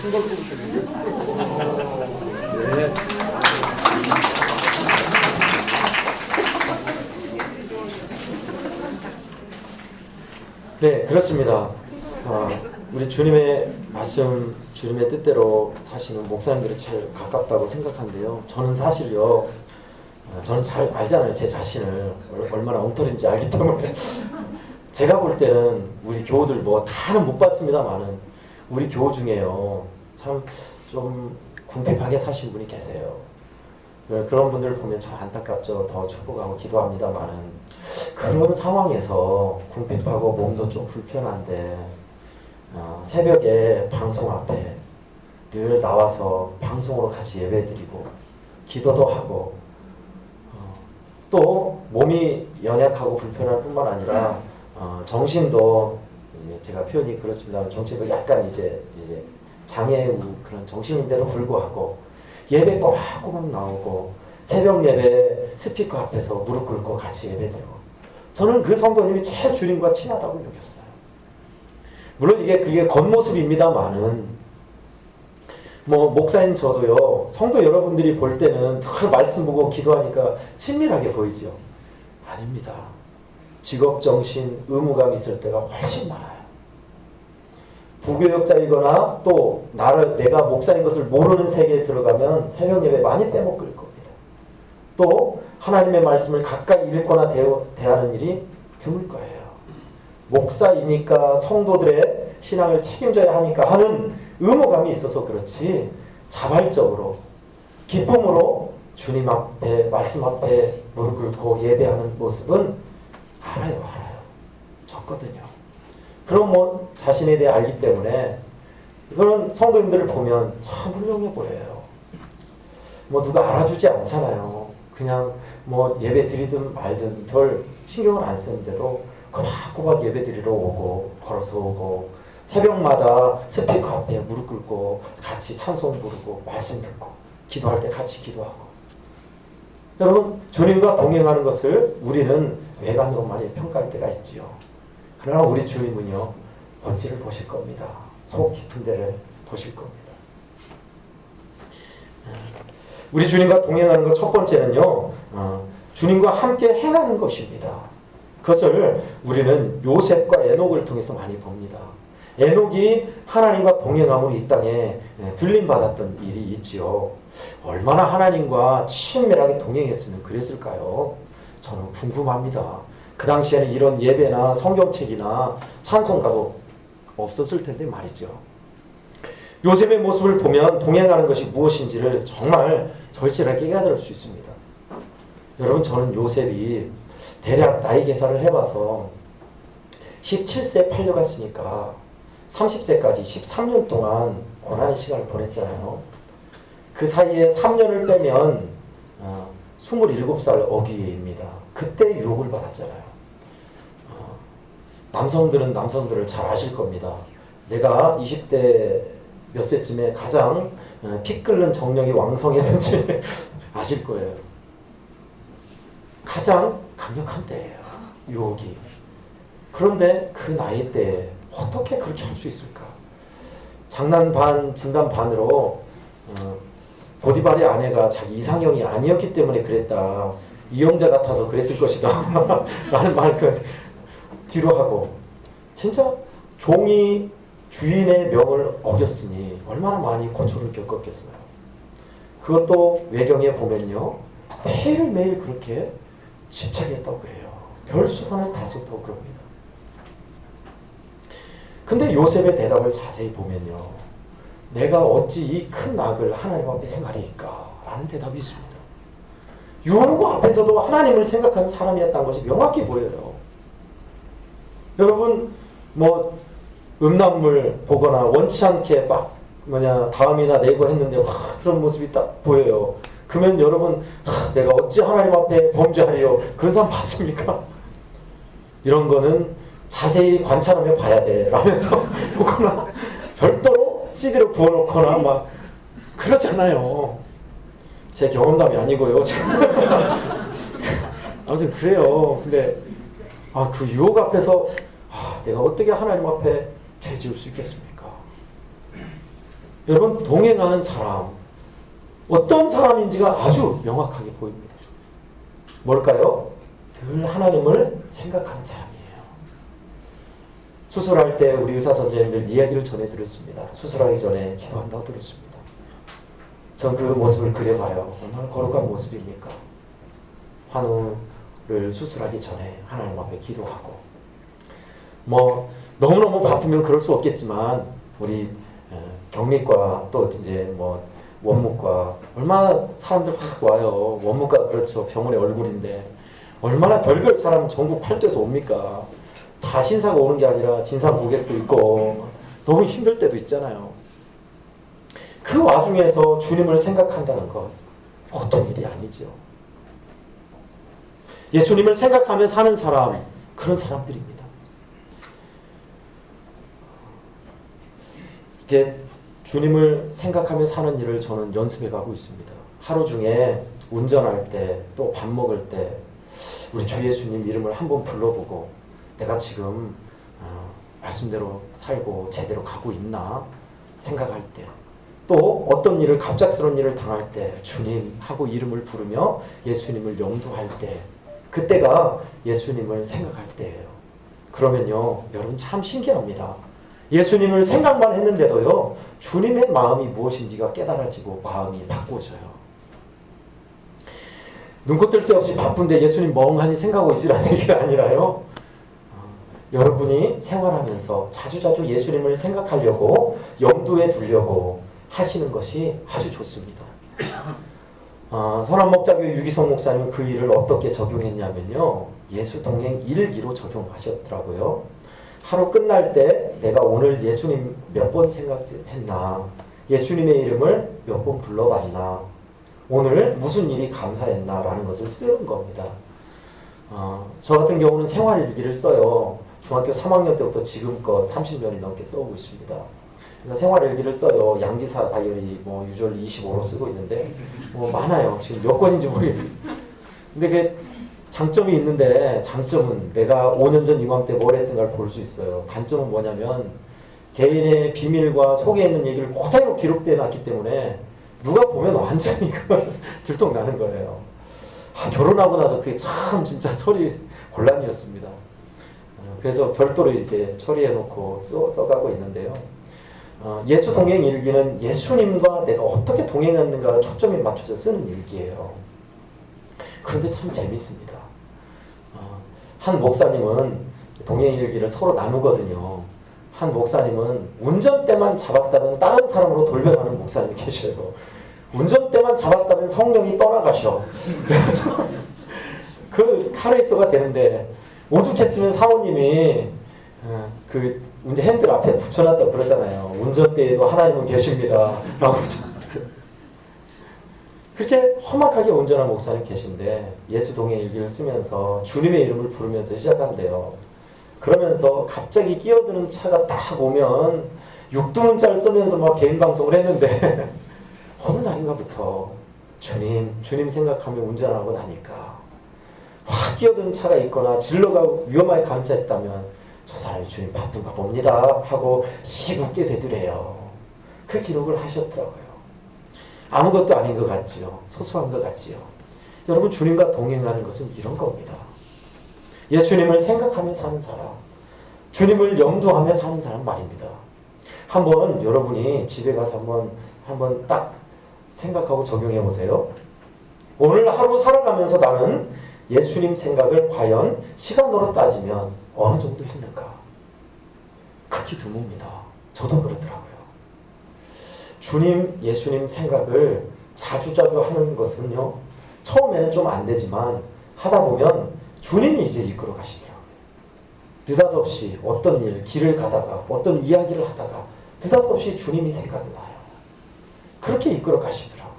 큰걸 뽑으셨네요. 네. 네, 그렇습니다. 우리 주님의 말씀, 주님의 뜻대로 사시는 목사님들이 제일 가깝다고 생각하는데요. 저는 사실요, 저는 잘 알잖아요. 제 자신을 얼마나 엉터리인지 알기 때문에. 제가 볼 때는 우리 교우들 뭐 다는 못 봤습니다만은 우리 교우 중에요, 참 좀 궁핍하게 사신 분이 계세요. 그런 분들을 보면 참 안타깝죠. 더 축복하고 기도합니다만은 그런 상황에서 궁핍하고 몸도 좀 불편한데 새벽에 방송 앞에 늘 나와서 방송으로 같이 예배드리고 기도도 하고 또 몸이 연약하고 불편할 뿐만 아니라 정신도 제가 표현이 그렇습니다. 정신도 약간 이제 장애 그런 정신인데도 불구하고 예배 꼬박꼬박 나오고 새벽 예배 스피커 앞에서 무릎 꿇고 같이 예배드리고 저는 그 성도님이 제일 주님과 친하다고 여겼어요. 물론 그게 겉모습입니다만은 뭐 목사인 저도요, 성도 여러분들이 볼 때는 늘 말씀 보고 기도하니까 친밀하게 보이죠. 아닙니다. 직업정신, 의무감이 있을 때가 훨씬 많아요. 부교역자이거나 또 내가 목사인 것을 모르는 세계에 들어가면 새벽 예배 많이 빼먹을 겁니다. 또 하나님의 말씀을 가까이 읽거나 대하는 일이 드물 거예요. 목사이니까 성도들의 신앙을 책임져야 하니까 하는 의무감이 있어서 그렇지 자발적으로 기쁨으로 주님 앞에 말씀 앞에 무릎 꿇고 예배하는 모습은 알아요. 적거든요. 그럼 뭐 자신에 대해 알기 때문에 이거는 성도님들을 보면 참 훌륭해 보여요. 뭐 누가 알아주지 않잖아요. 그냥 뭐 예배 드리든 말든 별 신경을 안 쓰는데도 꼬박꼬박 예배 드리러 오고 걸어서 오고 새벽마다 스피커 앞에 무릎 꿇고 같이 찬송 부르고 말씀 듣고 기도할 때 같이 기도하고. 여러분, 주님과 동행하는 것을 우리는 외관으로만 평가할 때가 있지요. 그러나 우리 주님은요, 본질을 보실 겁니다. 속 깊은 데를 보실 겁니다. 우리 주님과 동행하는 것 첫 번째는요, 주님과 함께 행하는 것입니다. 그것을 우리는 요셉과 에녹을 통해서 많이 봅니다. 에녹이 하나님과 동행함으로 이 땅에 들림받았던 일이 있지요. 얼마나 하나님과 친밀하게 동행했으면 그랬을까요? 저는 궁금합니다. 그 당시에는 이런 예배나 성경책이나 찬송가도 없었을 텐데 말이죠. 요셉의 모습을 보면 동행하는 것이 무엇인지를 정말 절실하게 깨달을 수 있습니다. 여러분, 저는 요셉이 대략 나이 계산을 해봐서 17세 팔려갔으니까 30세까지 13년 동안 고난의 시간을 보냈잖아요. 그 사이에 3년을 빼면 27살 어귀입니다. 그때 유혹을 받았잖아요. 남성들을 잘 아실 겁니다. 내가 20대 몇 세쯤에 가장 피 끓는 정력이 왕성했는지 아실 거예요. 가장 강력한 때예요, 유혹이. 그런데 그 나이 때에 어떻게 그렇게 할 수 있을까? 장난 반, 진단 반으로 보디발의 아내가 자기 이상형이 아니었기 때문에 그랬다. 이영자 같아서 그랬을 것이다. 라는 말을 뒤로 하고, 진짜 종이 주인의 명을 어겼으니 얼마나 많이 고초를 겪었겠어요. 그것도 외경에 보면요, 매일매일 그렇게 집착했다고 그래요. 별수단을 다 썼다고 그럽니다. 근데 요셉의 대답을 자세히 보면요, 내가 어찌 이 큰 낙을 하나님 앞에 행하리까? 라는 대답이 있습니다. 유혹 앞에서도 하나님을 생각하는 사람이었다는 것이 명확히 보여요. 여러분, 뭐 음란물 보거나 원치 않게 다음이나 네고 했는데 그런 모습이 딱 보여요. 그러면 여러분, 내가 어찌 하나님 앞에 범죄하리요? 그런 사람 봤습니까? 이런 거는 자세히 관찰하며 봐야 돼 라면서 보거나 별도로 CD로 구워놓거나 막 그러잖아요. 제 경험담이 아니고요. 아무튼 그래요. 근데 그 유혹 앞에서 내가 어떻게 하나님 앞에 죄 지을 수 있겠습니까? 여러분, 동행하는 사람, 어떤 사람인지가 아주 명확하게 보입니다. 뭘까요? 늘 하나님을 생각하는 사람이에요. 수술할 때 우리 의사 선생님들 이야기를 전해 들었습니다. 수술하기 전에 기도한다고 들었습니다. 전 그 모습을 그려봐요. 얼마나 거룩한 모습입니까? 환우를 수술하기 전에 하나님 앞에 기도하고, 뭐 너무너무 바쁘면 그럴 수 없겠지만 우리 경미과 또 이제 뭐 원무과 얼마나 사람들 확 와요. 원무과 그렇죠. 병원의 얼굴인데 얼마나 별별 사람 전국 팔도에서 옵니까? 다 신사가 오는 게 아니라 진상 고객도 있고 너무 힘들 때도 있잖아요. 그 와중에서 주님을 생각한다는 것 보통 일이 아니죠. 예수님을 생각하며 사는 사람, 그런 사람들입니다. 이게 주님을 생각하며 사는 일을 저는 연습해 가고 있습니다. 하루 중에 운전할 때, 또 밥 먹을 때 우리 주 예수님 이름을 한번 불러보고 내가 지금 말씀대로 살고 제대로 가고 있나 생각할 때, 또 어떤 일을 갑작스러운 일을 당할 때 주님 하고 이름을 부르며 예수님을 염두할 때, 그때가 예수님을 생각할 때예요. 그러면요 여러분 참 신기합니다. 예수님을 생각만 했는데도요 주님의 마음이 무엇인지가 깨달아지고 마음이 바꿔져요. 눈코 뜰 새 없이 바쁜데 예수님 멍하니 생각하고 있으라는 얘기가 아니라요, 여러분이 생활하면서 자주자주 예수님을 생각하려고 염두에 두려고 하시는 것이 아주 좋습니다. 선한목자교회 유기성 목사님은 그 일을 어떻게 적용했냐면요, 예수 동행 일기로 적용하셨더라고요. 하루 끝날 때 내가 오늘 예수님 몇 번 생각했나, 예수님의 이름을 몇 번 불러봤나, 오늘 무슨 일이 감사했나 라는 것을 쓰는 겁니다. 저 같은 경우는 생활일기를 써요. 중학교 3학년 때부터 지금껏 30년이 넘게 써오고 있습니다. 그래서 생활일기를 써요. 양지사 다이어리 뭐 유절 25로 쓰고 있는데 뭐 많아요. 지금 몇 권인지 모르겠어요. 근데 그 장점이 있는데, 장점은 내가 5년 전 이맘때 뭘 했던가를 볼 수 있어요. 단점은 뭐냐면 개인의 비밀과 속에 있는 얘기를 그대로 기록되어 놨기 때문에 누가 보면 완전히 그걸 들통나는 거예요. 결혼하고 나서 그게 참 진짜 처리 곤란이었습니다. 그래서 별도로 이렇게 처리해놓고 써가고 있는데요. 예수 동행 일기는 예수님과 내가 어떻게 동행했는가를 초점이 맞춰서 쓰는 일기예요. 그런데 참 재밌습니다. 한 목사님은 동행 일기를 서로 나누거든요. 한 목사님은 운전대만 잡았다면 다른 사람으로 돌변하는 목사님이 계셔요. 운전대만 잡았다면 성령이 떠나가셔. 그래가지고 그 카레이서가 되는데, 오죽했으면 사모님이 그 핸들 앞에 붙여놨다고 그러잖아요. 운전대에도 하나님은 계십니다 라고. 그렇게 험악하게 운전한 목사님 계신데 예수 동행 일기를 쓰면서 주님의 이름을 부르면서 시작한대요. 그러면서 갑자기 끼어드는 차가 딱 오면 육두문자를 쓰면서 막 개인 방송을 했는데 어느 날인가부터 주님 생각하며 운전하고 나니까 확 끼어드는 차가 있거나 진로가 위험하게 감차했다면 저 사람이 주님 바쁜가 봅니다 하고 씩 웃게 되더래요. 그 기록을 하셨더라고요. 아무것도 아닌 것 같지요. 소소한 것 같지요. 여러분, 주님과 동행하는 것은 이런 겁니다. 예수님을 생각하며 사는 사람, 주님을 염두하며 사는 사람 말입니다. 한번 여러분이 집에 가서 한번 딱 생각하고 적용해 보세요. 오늘 하루 살아가면서 나는 예수님 생각을 과연 시간으로 따지면 어느 정도 했는가? 극히 드뭅니다. 저도 그러더라고요. 예수님 생각을 자주자주 하는 것은요, 처음에는 좀 안 되지만 하다 보면 주님이 이제 이끌어 가시더라고요. 느닷없이 어떤 길을 가다가 어떤 이야기를 하다가 느닷없이 주님이 생각이 나요. 그렇게 이끌어 가시더라고요.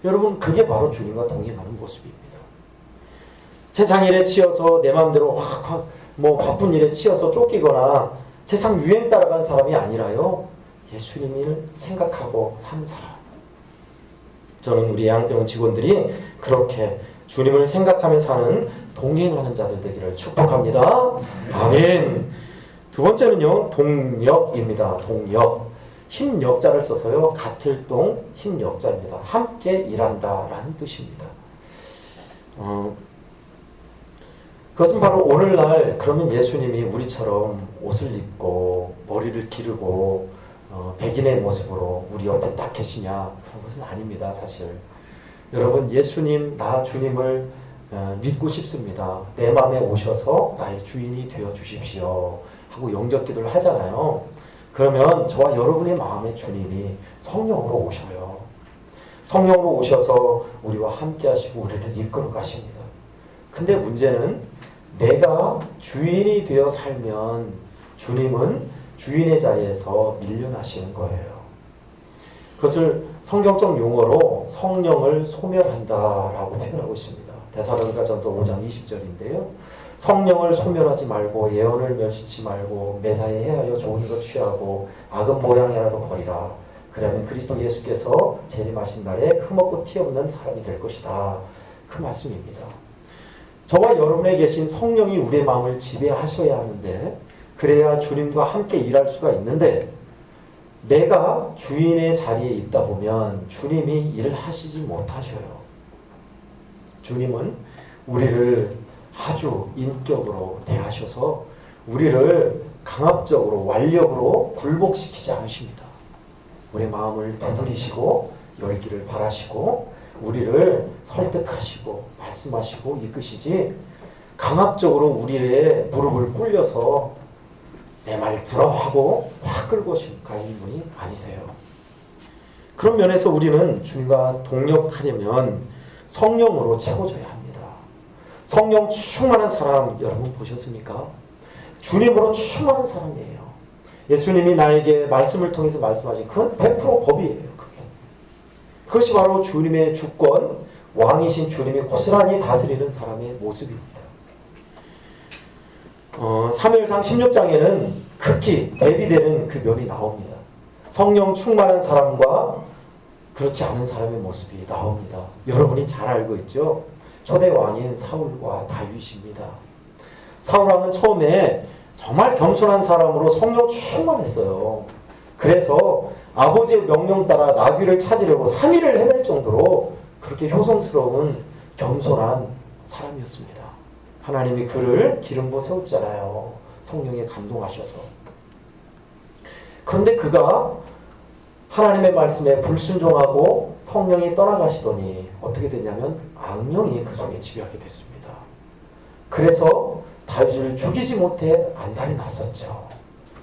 여러분, 그게 바로 주님과 동행하는 모습입니다. 세상 일에 치여서 내 마음대로 확 바쁜 일에 치여서 쫓기거나 세상 유행 따라가는 사람이 아니라요, 예수님을 생각하고 사는 사람. 저는 우리 양병원 직원들이 그렇게 주님을 생각하며 사는 동행하는 자들 되기를 축복합니다. 아멘. 두 번째는요, 동역입니다. 동역. 힘역자를 써서요, 같을 동 힘역자입니다. 함께 일한다 라는 뜻입니다. 그것은 바로 오늘날 그러면 예수님이 우리처럼 옷을 입고 머리를 기르고 백인의 모습으로 우리 옆에 딱 계시냐? 그런 것은 아닙니다, 사실. 여러분, 예수님, 나 주님을 믿고 싶습니다. 내 마음에 오셔서 나의 주인이 되어 주십시오 하고 영접기도를 하잖아요. 그러면 저와 여러분의 마음의 주님이 성령으로 오셔요. 성령으로 오셔서 우리와 함께 하시고 우리를 이끌어 가십니다. 근데 문제는 내가 주인이 되어 살면 주님은 주인의 자리에서 밀려나시는 거예요. 그것을 성경적 용어로 성령을 소멸한다라고 표현하고 있습니다. 데살로니가전서 5장 20절인데요. 성령을 소멸하지 말고 예언을 멸시치 말고 매사에 헤아려 좋은 것 취하고 악은 모양이라도 버리라. 그러면 그리스도 예수께서 재림하신 날에 흠없고 티 없는 사람이 될 것이다. 그 말씀입니다. 저와 여러분에 계신 성령이 우리의 마음을 지배하셔야 하는데 그래야 주님과 함께 일할 수가 있는데 내가 주인의 자리에 있다 보면 주님이 일을 하시지 못하셔요. 주님은 우리를 아주 인격으로 대하셔서 우리를 강압적으로 완력으로 굴복시키지 않으십니다. 우리의 마음을 두드리시고 열기를 바라시고 우리를 설득하시고 말씀하시고 이끄시지 강압적으로 우리의 무릎을 꿇려서 내 말 들어 하고 확 끌고 가는 분이 아니세요. 그런 면에서 우리는 주님과 동력하려면 성령으로 채워져야 합니다. 성령 충만한 사람 여러분 보셨습니까? 주님으로 충만한 사람이에요. 예수님이 나에게 말씀을 통해서 말씀하신 그건 100% 법이에요. 그것이 바로 주님의 주권, 왕이신 주님이 고스란히 다스리는 사람의 모습입니다. 사무엘상 16장에는 극히 대비되는 그 면이 나옵니다. 성령 충만한 사람과 그렇지 않은 사람의 모습이 나옵니다. 여러분이 잘 알고 있죠? 초대 왕인 사울과 다윗입니다. 사울왕은 처음에 정말 겸손한 사람으로 성령 충만했어요. 그래서 아버지의 명령 따라 나귀를 찾으려고 3일을 헤맬 정도로 그렇게 효성스러운 겸손한 사람이었습니다. 하나님이 그를 기름 부어 세웠잖아요. 성령에 감동하셔서. 그런데 그가 하나님의 말씀에 불순종하고 성령이 떠나가시더니 어떻게 됐냐면 악령이 그 속에 지배하게 됐습니다. 그래서 다윗을 죽이지 못해 안달이 났었죠.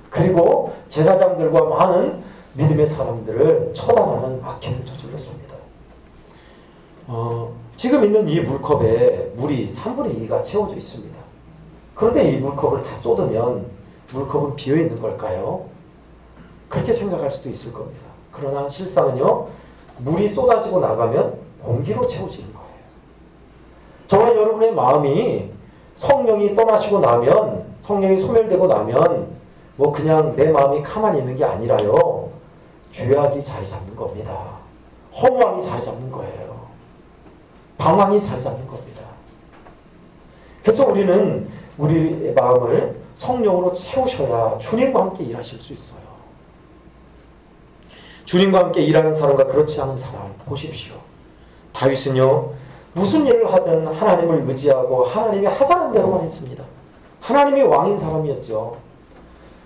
그리고 제사장들과 많은 믿음의 사람들을 처단하는 악행을 저질렀습니다. 지금 있는 이 물컵에 물이 3분의 2가 채워져 있습니다. 그런데 이 물컵을 다 쏟으면 물컵은 비어있는 걸까요? 그렇게 생각할 수도 있을 겁니다. 그러나 실상은요, 물이 쏟아지고 나가면 공기로 채워지는 거예요. 저와 여러분의 마음이 성령이 떠나시고 나면, 성령이 소멸되고 나면 뭐 그냥 내 마음이 가만히 있는 게 아니라요, 죄악이 자리 잡는 겁니다. 허무함이 자리 잡는 거예요. 방황이 자리 잡는 겁니다. 그래서 우리는 우리의 마음을 성령으로 채우셔야 주님과 함께 일하실 수 있어요. 주님과 함께 일하는 사람과 그렇지 않은 사람 보십시오. 다윗은요, 무슨 일을 하든 하나님을 의지하고 하나님이 하자는 대로만 했습니다. 하나님이 왕인 사람이었죠.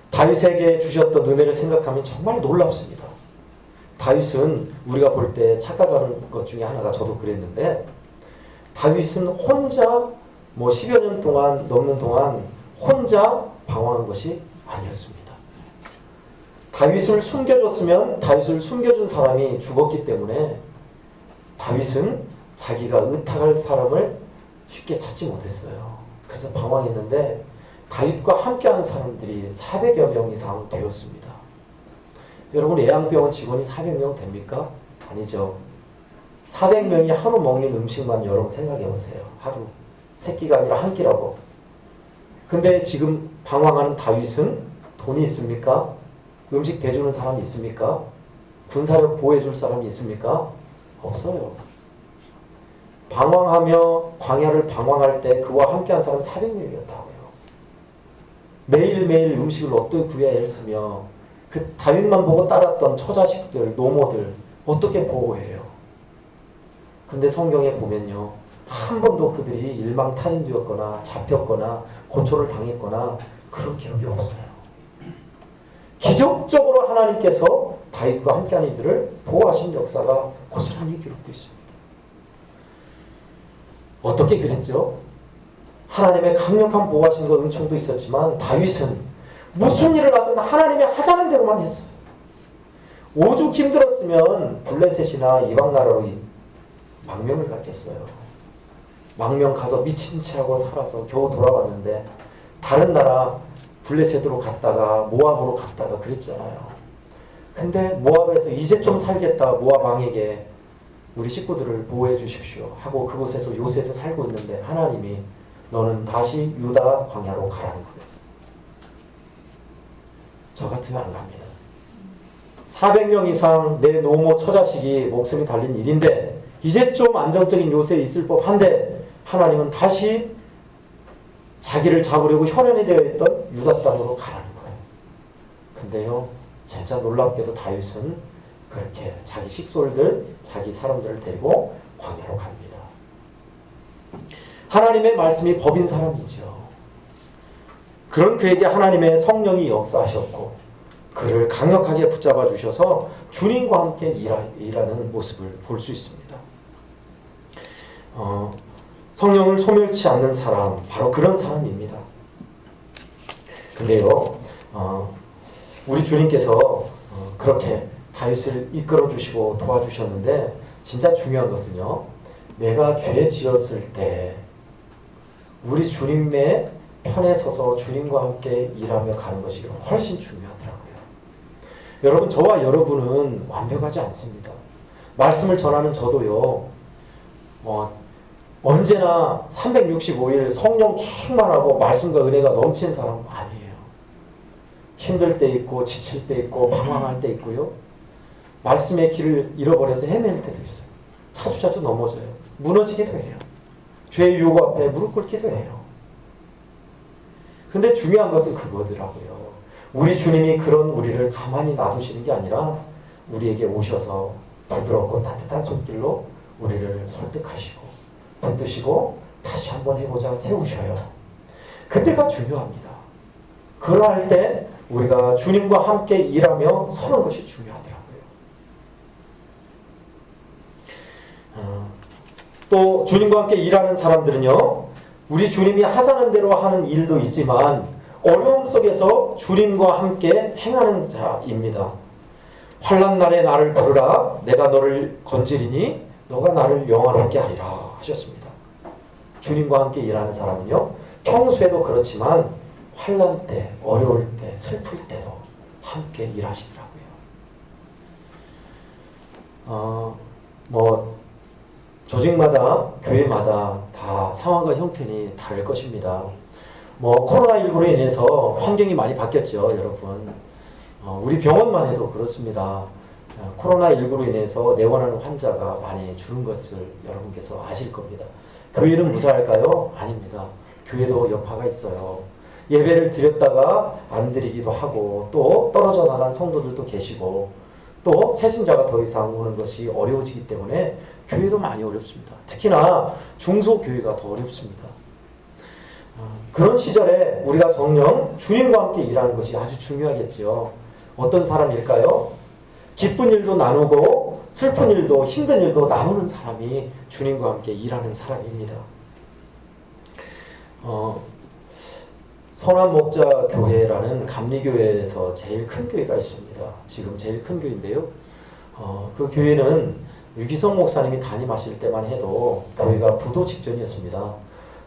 다윗에게 주셨던 은혜를 생각하면 정말 놀랍습니다. 다윗은 우리가 볼 때 착각하는 것 중에 하나가, 저도 그랬는데, 다윗은 혼자 10여 년 동안 넘는 동안 혼자 방황한 것이 아니었습니다. 다윗을 숨겨줬으면 다윗을 숨겨준 사람이 죽었기 때문에 다윗은 자기가 의탁할 사람을 쉽게 찾지 못했어요. 그래서 방황했는데 다윗과 함께하는 사람들이 400여 명 이상 되었습니다. 여러분, 애양병원 직원이 400명 됩니까? 아니죠. 400명이 하루 먹는 음식만 여러분 생각해 보세요. 하루. 세 끼가 아니라 한 끼라고. 근데 지금 방황하는 다윗은 돈이 있습니까? 음식 대주는 사람이 있습니까? 군사력 보호해줄 사람이 있습니까? 없어요. 방황하며 광야를 방황할 때 그와 함께한 사람 400명이었다고요. 매일매일 음식을 어떻게 구해야 했으며 그 다윗만 보고 따랐던 처자식들, 노모들 어떻게 보호해요? 근데 성경에 보면요, 한 번도 그들이 일망타진되었거나 잡혔거나 고초를 당했거나 그런 기록이 없어요. 기적적으로 하나님께서 다윗과 함께하는 이들을 보호하신 역사가 고스란히 기록되어 있습니다. 어떻게 그랬죠? 하나님의 강력한 보호하심과 은총도 있었지만 다윗은 무슨 일을 하든 하나님이 하자는 대로만 했어요. 오죽 힘들었으면 블레셋이나 이방 나라로 망명을 갔겠어요. 망명 가서 미친 채하고 살아서 겨우 돌아왔는데 다른 나라 블레셋으로 갔다가 모압으로 갔다가 그랬잖아요. 근데 모압에서 이제 좀 살겠다 모압 왕에게 우리 식구들을 보호해 주십시오 하고 그곳에서 요새에서 살고 있는데 하나님이 너는 다시 유다 광야로 가라는 거예요. 저 같으면 안 갑니다. 400명 이상 내 노모 처자식이 목숨이 달린 일인데 이제 좀 안정적인 요새에 있을 법한데 하나님은 다시 자기를 잡으려고 혈연이 되어 있던 유다 땅으로 가라는 거예요. 근데요, 진짜 놀랍게도 다윗은 그렇게 자기 식솔들, 자기 사람들을 데리고 광야로 갑니다. 하나님의 말씀이 법인 사람이죠. 그런 그에게 하나님의 성령이 역사하셨고 그를 강력하게 붙잡아 주셔서 주님과 함께 일하는 모습을 볼 수 있습니다. 성령을 소멸치 않는 사람, 바로 그런 사람입니다. 근데요, 우리 주님께서 그렇게 다윗을 이끌어 주시고 도와주셨는데 진짜 중요한 것은요, 내가 죄 지었을 때 우리 주님의 편에 서서 주님과 함께 일하며 가는 것이 훨씬 중요하더라고요. 여러분, 저와 여러분은 완벽하지 않습니다. 말씀을 전하는 저도요, 언제나 365일 성령 충만하고 말씀과 은혜가 넘치는 사람은 아니에요. 힘들 때 있고 지칠 때 있고 방황할 때 있고요. 말씀의 길을 잃어버려서 헤맬 때도 있어요. 자주자주 넘어져요. 무너지기도 해요. 죄의 유혹 앞에 무릎 꿇기도 해요. 근데 중요한 것은 그거더라고요. 우리 주님이 그런 우리를 가만히 놔두시는 게 아니라 우리에게 오셔서 부드럽고 따뜻한 손길로 우리를 설득하시고 붙드시고 다시 한번 해보자 세우셔요. 그때가 중요합니다. 그러할 때 우리가 주님과 함께 일하며 서는 것이 중요하더라고요. 또 주님과 함께 일하는 사람들은요, 우리 주님이 하자는 대로 하는 일도 있지만 어려움 속에서 주님과 함께 행하는 자입니다. 환난 날에 나를 부르라 내가 너를 건지리니 너가 나를 영화롭게 하리라 하셨습니다. 주님과 함께 일하는 사람은요, 평소에도 그렇지만 환난 때, 어려울 때, 슬플 때도 함께 일하시더라고요. 조직마다, 교회마다 다 상황과 형편이 다를 것입니다. 코로나19로 인해서 환경이 많이 바뀌었죠, 여러분. 우리 병원만 해도 그렇습니다. 코로나19로 인해서 내원하는 환자가 많이 줄은 것을 여러분께서 아실 겁니다. 교회는 무사할까요? 아닙니다. 교회도 여파가 있어요. 예배를 드렸다가 안 드리기도 하고 또 떨어져 나간 성도들도 계시고 또 새신자가 더 이상 오는 것이 어려워지기 때문에 교회도 많이 어렵습니다. 특히나 중소교회가 더 어렵습니다. 그런 시절에 우리가 정녕 주님과 함께 일하는 것이 아주 중요하겠지요. 어떤 사람일까요? 기쁜 일도 나누고 슬픈 일도 힘든 일도 나누는 사람이 주님과 함께 일하는 사람입니다. 선한목자교회라는 감리교회에서 제일 큰 교회가 있습니다. 지금 제일 큰 교회인데요. 그 교회는 유기성 목사님이 담임하실 때만 해도 교회가 부도 직전이었습니다.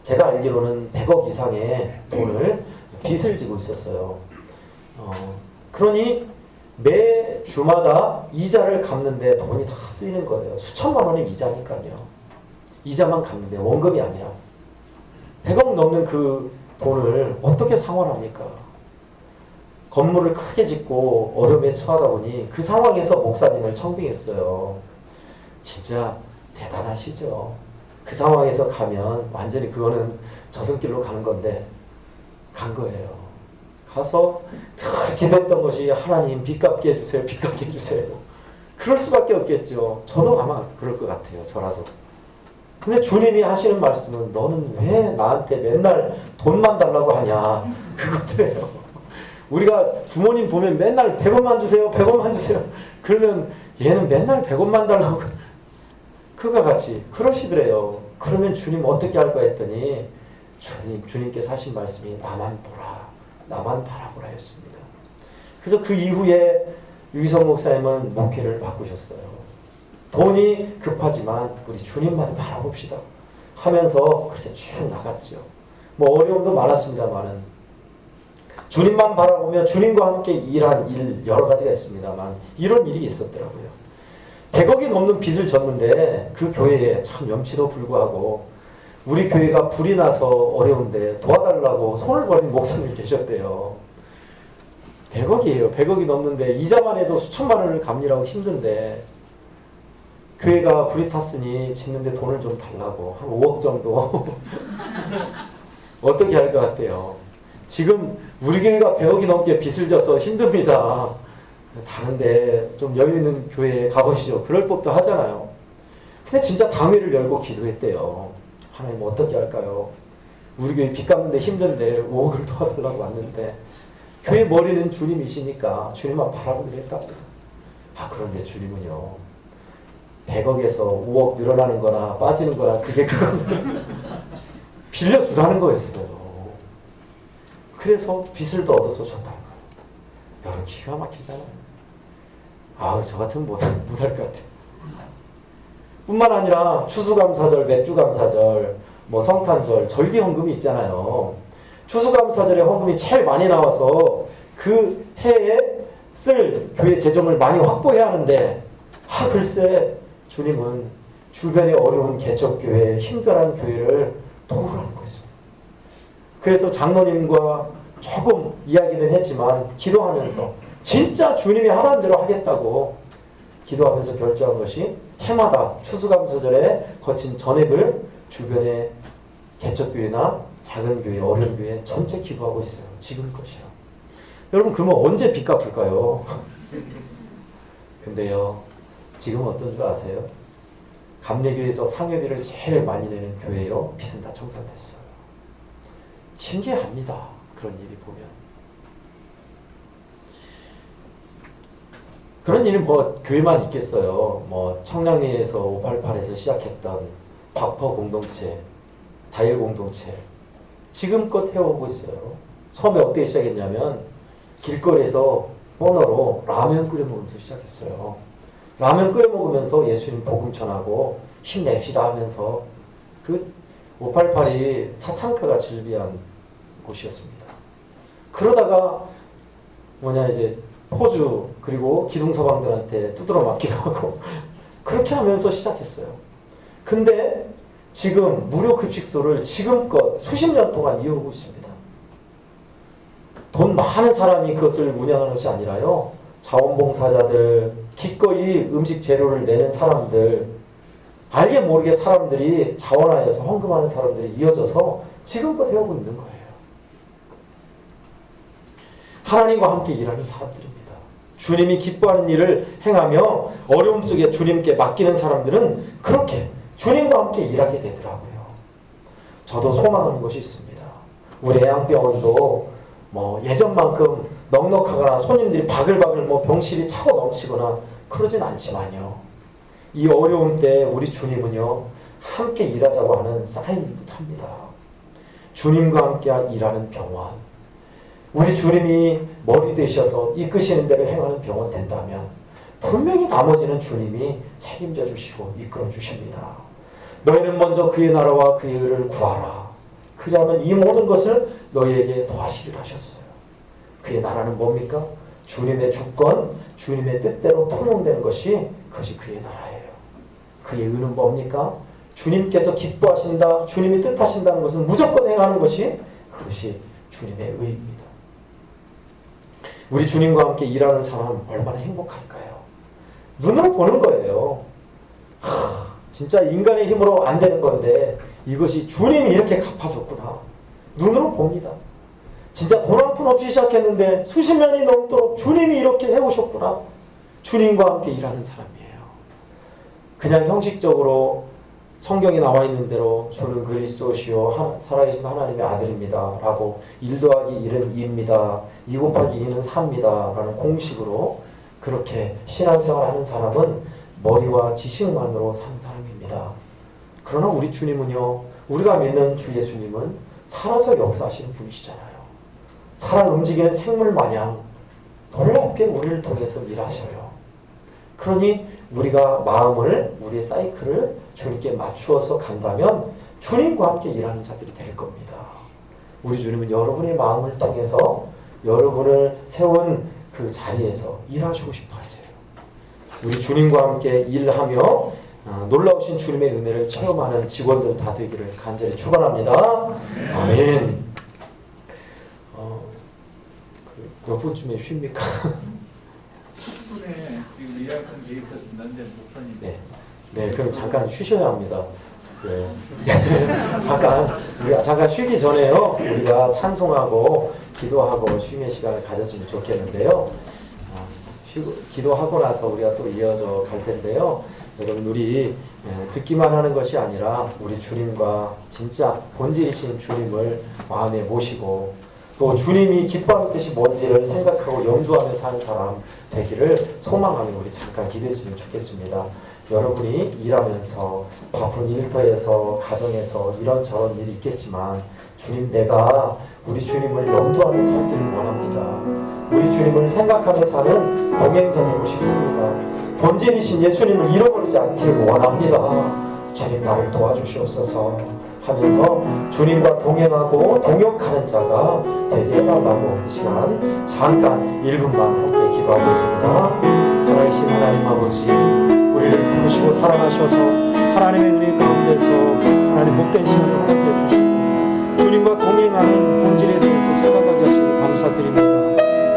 제가 알기로는 100억 이상의 돈을 빚을 지고 있었어요. 그러니 매 주마다 이자를 갚는데 돈이 다 쓰이는 거예요. 수천만 원의 이자니까요. 이자만 갚는데 원금이 아니라 100억 넘는 그 돈을 어떻게 상환합니까? 건물을 크게 짓고 어려움에 처하다 보니 그 상황에서 목사님을 청빙했어요. 진짜 대단하시죠. 그 상황에서 가면 완전히 그거는 저승길로 가는 건데 간 거예요. 가서 늘 기도했던 것이 하나님 빚 갚게 해주세요. 빚 갚게 해주세요. 그럴 수밖에 없겠죠. 저도 아마 그럴 것 같아요. 저라도. 근데 주님이 하시는 말씀은 너는 왜 나한테 맨날 돈만 달라고 하냐. 그것들이에요. 우리가 부모님 보면 맨날 100원만 주세요. 100원만 주세요. 그러면 얘는 맨날 100원만 달라고. 그가 같이 그러시더래요. 그러면 주님 어떻게 할까 했더니 주님께서 하신 말씀이 나만 보라. 나만 바라보라 였습니다. 그래서 그 이후에 유희성 목사님은 목회를 바꾸셨어요. 돈이 급하지만 우리 주님만 바라봅시다 하면서 그렇게 쭉 나갔죠. 뭐 어려움도 많았습니다만은 주님만 바라보며 주님과 함께 일한 일 여러 가지가 있습니다만 이런 일이 있었더라고요. 100억이 넘는 빚을 졌는데 그 교회에 참 염치도 불구하고 우리 교회가 불이 나서 어려운데 도와달라고 손을 벌린 목사님이 계셨대요. 100억이에요. 100억이 넘는데 이자만 해도 수천만 원을 갚느라고 힘든데 교회가 불이 탔으니 짓는데 돈을 좀 달라고 한 5억 정도 어떻게 할 것 같아요. 지금 우리 교회가 100억이 넘게 빚을 져서 힘듭니다. 다른데 좀 여유 있는 교회에 가보시죠. 그럴 법도 하잖아요. 근데 진짜 당회를 열고 기도했대요. 하나님 어떻게 할까요? 우리 교회 빚 갚는데 힘든데 5억을 도와달라고 왔는데 교회 머리는 주님이시니까 주님만 바라보기로 했답니다. 그런데 주님은요. 100억에서 5억 늘어나는 거나 빠지는 거나 그게 그건 빌려주라는 거였어요. 그래서 빚을 더 얻어서 줬다는 거예요. 여러분 기가 막히잖아요. 저 같으면 못할 것 같아요. 뿐만 아니라 추수감사절, 맥주감사절, 뭐 성탄절, 절기헌금이 있잖아요. 추수감사절에 헌금이 제일 많이 나와서 그 해에 쓸 교회 재정을 많이 확보해야 하는데 글쎄 주님은 주변에 어려운 개척교회, 힘들어하는 교회를 도우라는 것입니다. 그래서 장로님과 조금 이야기는 했지만 기도하면서 진짜 주님이 하라는 대로 하겠다고 기도하면서 결정한 것이 해마다 추수감사절에 거친 전액을 주변의 개척교회나 작은 교회, 어려운 교회 전체 기도하고 있어요. 지금껏이요. 여러분 그러면 언제 빚 갚을까요? 근데요. 지금 어떤 줄 아세요? 감리교회에서 상여비를 제일 많이 내는 교회요. 빚은 다 청산됐어요. 신기합니다. 그런 일이 보면. 그런 일은 뭐 교회만 있겠어요. 뭐 청량리에서 588에서 시작했던 바퍼 공동체, 다일 공동체 지금껏 해오고 있어요. 처음에 어떻게 시작했냐면 길거리에서 버너로 라면 끓여 먹으면서 시작했어요. 라면 끓여 먹으면서 예수님 복음 전하고 힘냅시다 하면서 그 588이 사창가가 즐비한 곳이었습니다. 그러다가 이제 호주 그리고 기둥서방들한테 두드러 맞기도 하고 그렇게 하면서 시작했어요. 근데 지금 무료 급식소를 지금껏 수십 년 동안 이어오고 있습니다. 돈 많은 사람이 그것을 운영하는 것이 아니라요. 자원봉사자들, 기꺼이 음식 재료를 내는 사람들, 알게 모르게 사람들이 자원하여서 헌금하는 사람들이 이어져서 지금껏 해오고 있는 거예요. 하나님과 함께 일하는 사람들입니다. 주님이 기뻐하는 일을 행하며 어려움 속에 주님께 맡기는 사람들은 그렇게 주님과 함께 일하게 되더라고요. 저도 소망하는 것이 있습니다. 우리 애양병원도 예전만큼 넉넉하거나 손님들이 바글바글 병실이 차고 넘치거나 그러진 않지만요. 이 어려운 때 우리 주님은요. 함께 일하자고 하는 사인을 합니다. 주님과 함께 일하는 병원. 우리 주님이 머리 되셔서 이끄시는 대로 행하는 병원 된다면 분명히 나머지는 주님이 책임져 주시고 이끌어 주십니다. 너희는 먼저 그의 나라와 그의 의를 구하라. 그리하면 이 모든 것을 너희에게 더하시리라 하셨어요. 그의 나라는 뭡니까? 주님의 주권, 주님의 뜻대로 통용되는 것이 그것이 그의 나라예요. 그의 의는 뭡니까? 주님께서 기뻐하신다, 주님이 뜻하신다는 것은 무조건 행하는 것이 그것이 주님의 의입니다. 우리 주님과 함께 일하는 사람 얼마나 행복할까요? 눈으로 보는 거예요. 진짜 인간의 힘으로 안 되는 건데 이것이 주님이 이렇게 갚아줬구나. 눈으로 봅니다. 진짜 돈 한 푼 없이 시작했는데 수십 년이 넘도록 주님이 이렇게 해오셨구나. 주님과 함께 일하는 사람이에요. 그냥 형식적으로 성경에 나와 있는 대로 주는 그리스도시요 살아계신 하나님의 아들입니다 라고 1 더하기 1은 2입니다. 2 곱하기 2는 4입니다 라는 공식으로 그렇게 신앙생활 하는 사람은 머리와 지식만으로 사는 사람입니다. 그러나 우리 주님은요, 우리가 믿는 주 예수님은 살아서 역사하시는 분이시잖아요. 살아 움직이는 생물 마냥 놀랍게 우리를 통해서 일하셔요. 그러니 우리가 마음을, 우리의 사이클을 주님께 맞추어서 간다면 주님과 함께 일하는 자들이 될 겁니다. 우리 주님은 여러분의 마음을 통해서 여러분을 세운 그 자리에서 일하시고 싶어 하세요. 우리 주님과 함께 일하며 놀라우신 주님의 은혜를 체험하는 직원들 다 되기를 간절히 축원합니다. 아멘. 몇 분쯤에 쉽니까? 10분에 지금 예약은 돼 있었습니다. 이제 목사님. 네, 그럼 잠깐 쉬셔야 합니다. 네. 우리가 잠깐 쉬기 전에요. 우리가 찬송하고 기도하고 쉼의 시간을 가졌으면 좋겠는데요. 기도하고 나서 우리가 또 이어져 갈 텐데요. 여러분 우리 듣기만 하는 것이 아니라 우리 주님과 진짜 본질이신 주님을 마음에 모시고 또 주님이 기뻐하는 뜻이 뭔지를 생각하고 염두하며 사는 사람 되기를 소망하며 우리 잠깐 기도했으면 좋겠습니다. 여러분이 일하면서 바쁜 일터에서 가정에서 이런저런 일이 있겠지만 주님, 내가 우리 주님을 염두하며 살기를 원합니다. 우리 주님을 생각하며 사는 동행자 되고 싶습니다. 본질이신 예수님을 잃어버리지 않기를 원합니다. 주님, 나를 도와주시옵소서 하면서 주님과 동행하고 동역하는 자가 되게 해달라고 이 시간 잠깐 1분만 함께 기도하겠습니다. 살아계신 하나님 아버지, 우리를 부르시고 사랑하셔서 하나님의 은혜 가운데서 하나님 복된 시간을 허락해 주시고 주님과 동행하는 본질에 대해서 생각하게 하시니 감사드립니다.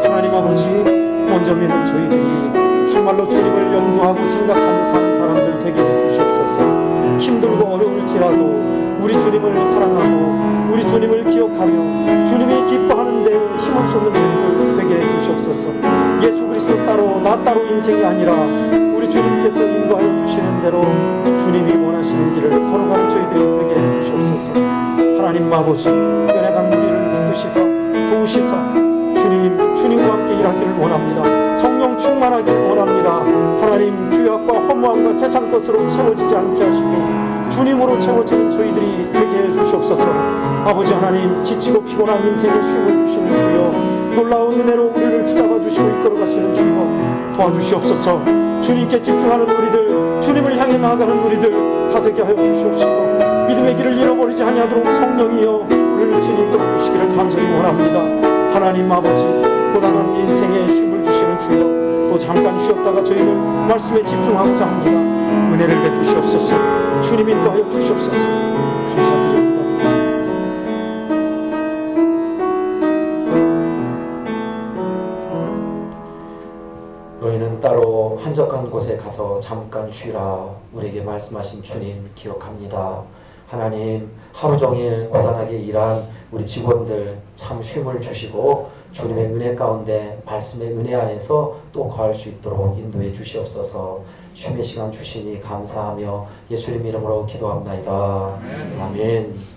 하나님 아버지, 먼저 믿는 저희들이 참말로 주님을 염두하고 생각하며 사는 사람들 되게 해주시옵소서. 힘들고 어려울지라도 우리 주님을 사랑하고 우리 주님을 기억하며 주님이 기뻐하는 데 힘을 쏟는 저희들 되게 해주시옵소서. 예수 그리스도 따로 나 따로 인생이 아니라 우리 주님께서 인도하여 주시는 대로 주님이 원하시는 길을 걸어가는 저희들이 되게 해주시옵소서. 하나님 아버지, 연약한 우리를 붙드시사 도우시사 주님과 함께 일하기를 원합니다. 성령 충만하기를 원합니다. 하나님, 죄악과 허무함과 세상 것으로 채워지지 않게 하시고 주님으로 채워지는 저희들이 되게 해주시옵소서. 아버지 하나님, 지치고 피곤한 인생에 쉼을 주시는 주여, 놀라운 은혜로 우리를 붙잡아 주시고 이끌어 가시는 주여, 도와주시옵소서. 주님께 집중하는 우리들, 주님을 향해 나아가는 우리들 다 되게 하여 주시옵시고 믿음의 길을 잃어버리지 아니하도록 성령이여 우리를 친히 이끌어 주시기를 간절히 원합니다. 하나님 아버지, 고단한 인생에 쉼을 주시는 주여, 또 잠깐 쉬었다가 저희들 말씀에 집중하고자 합니다. 은혜를 베푸시옵소서. 주님 인도하여 주시옵소서. 감사드립니다. 너희는 따로 한적한 곳에 가서 잠깐 쉬라. 우리에게 말씀하신 주님 기억합니다. 하나님, 하루 종일 고단하게 일한 우리 직원들 참 쉼을 주시고 주님의 은혜 가운데 말씀의 은혜 안에서 또 거할 수 있도록 인도해 주시옵소서. 쉼의 시간 주시니 감사하며 예수님 이름으로 기도합나이다. 아멘.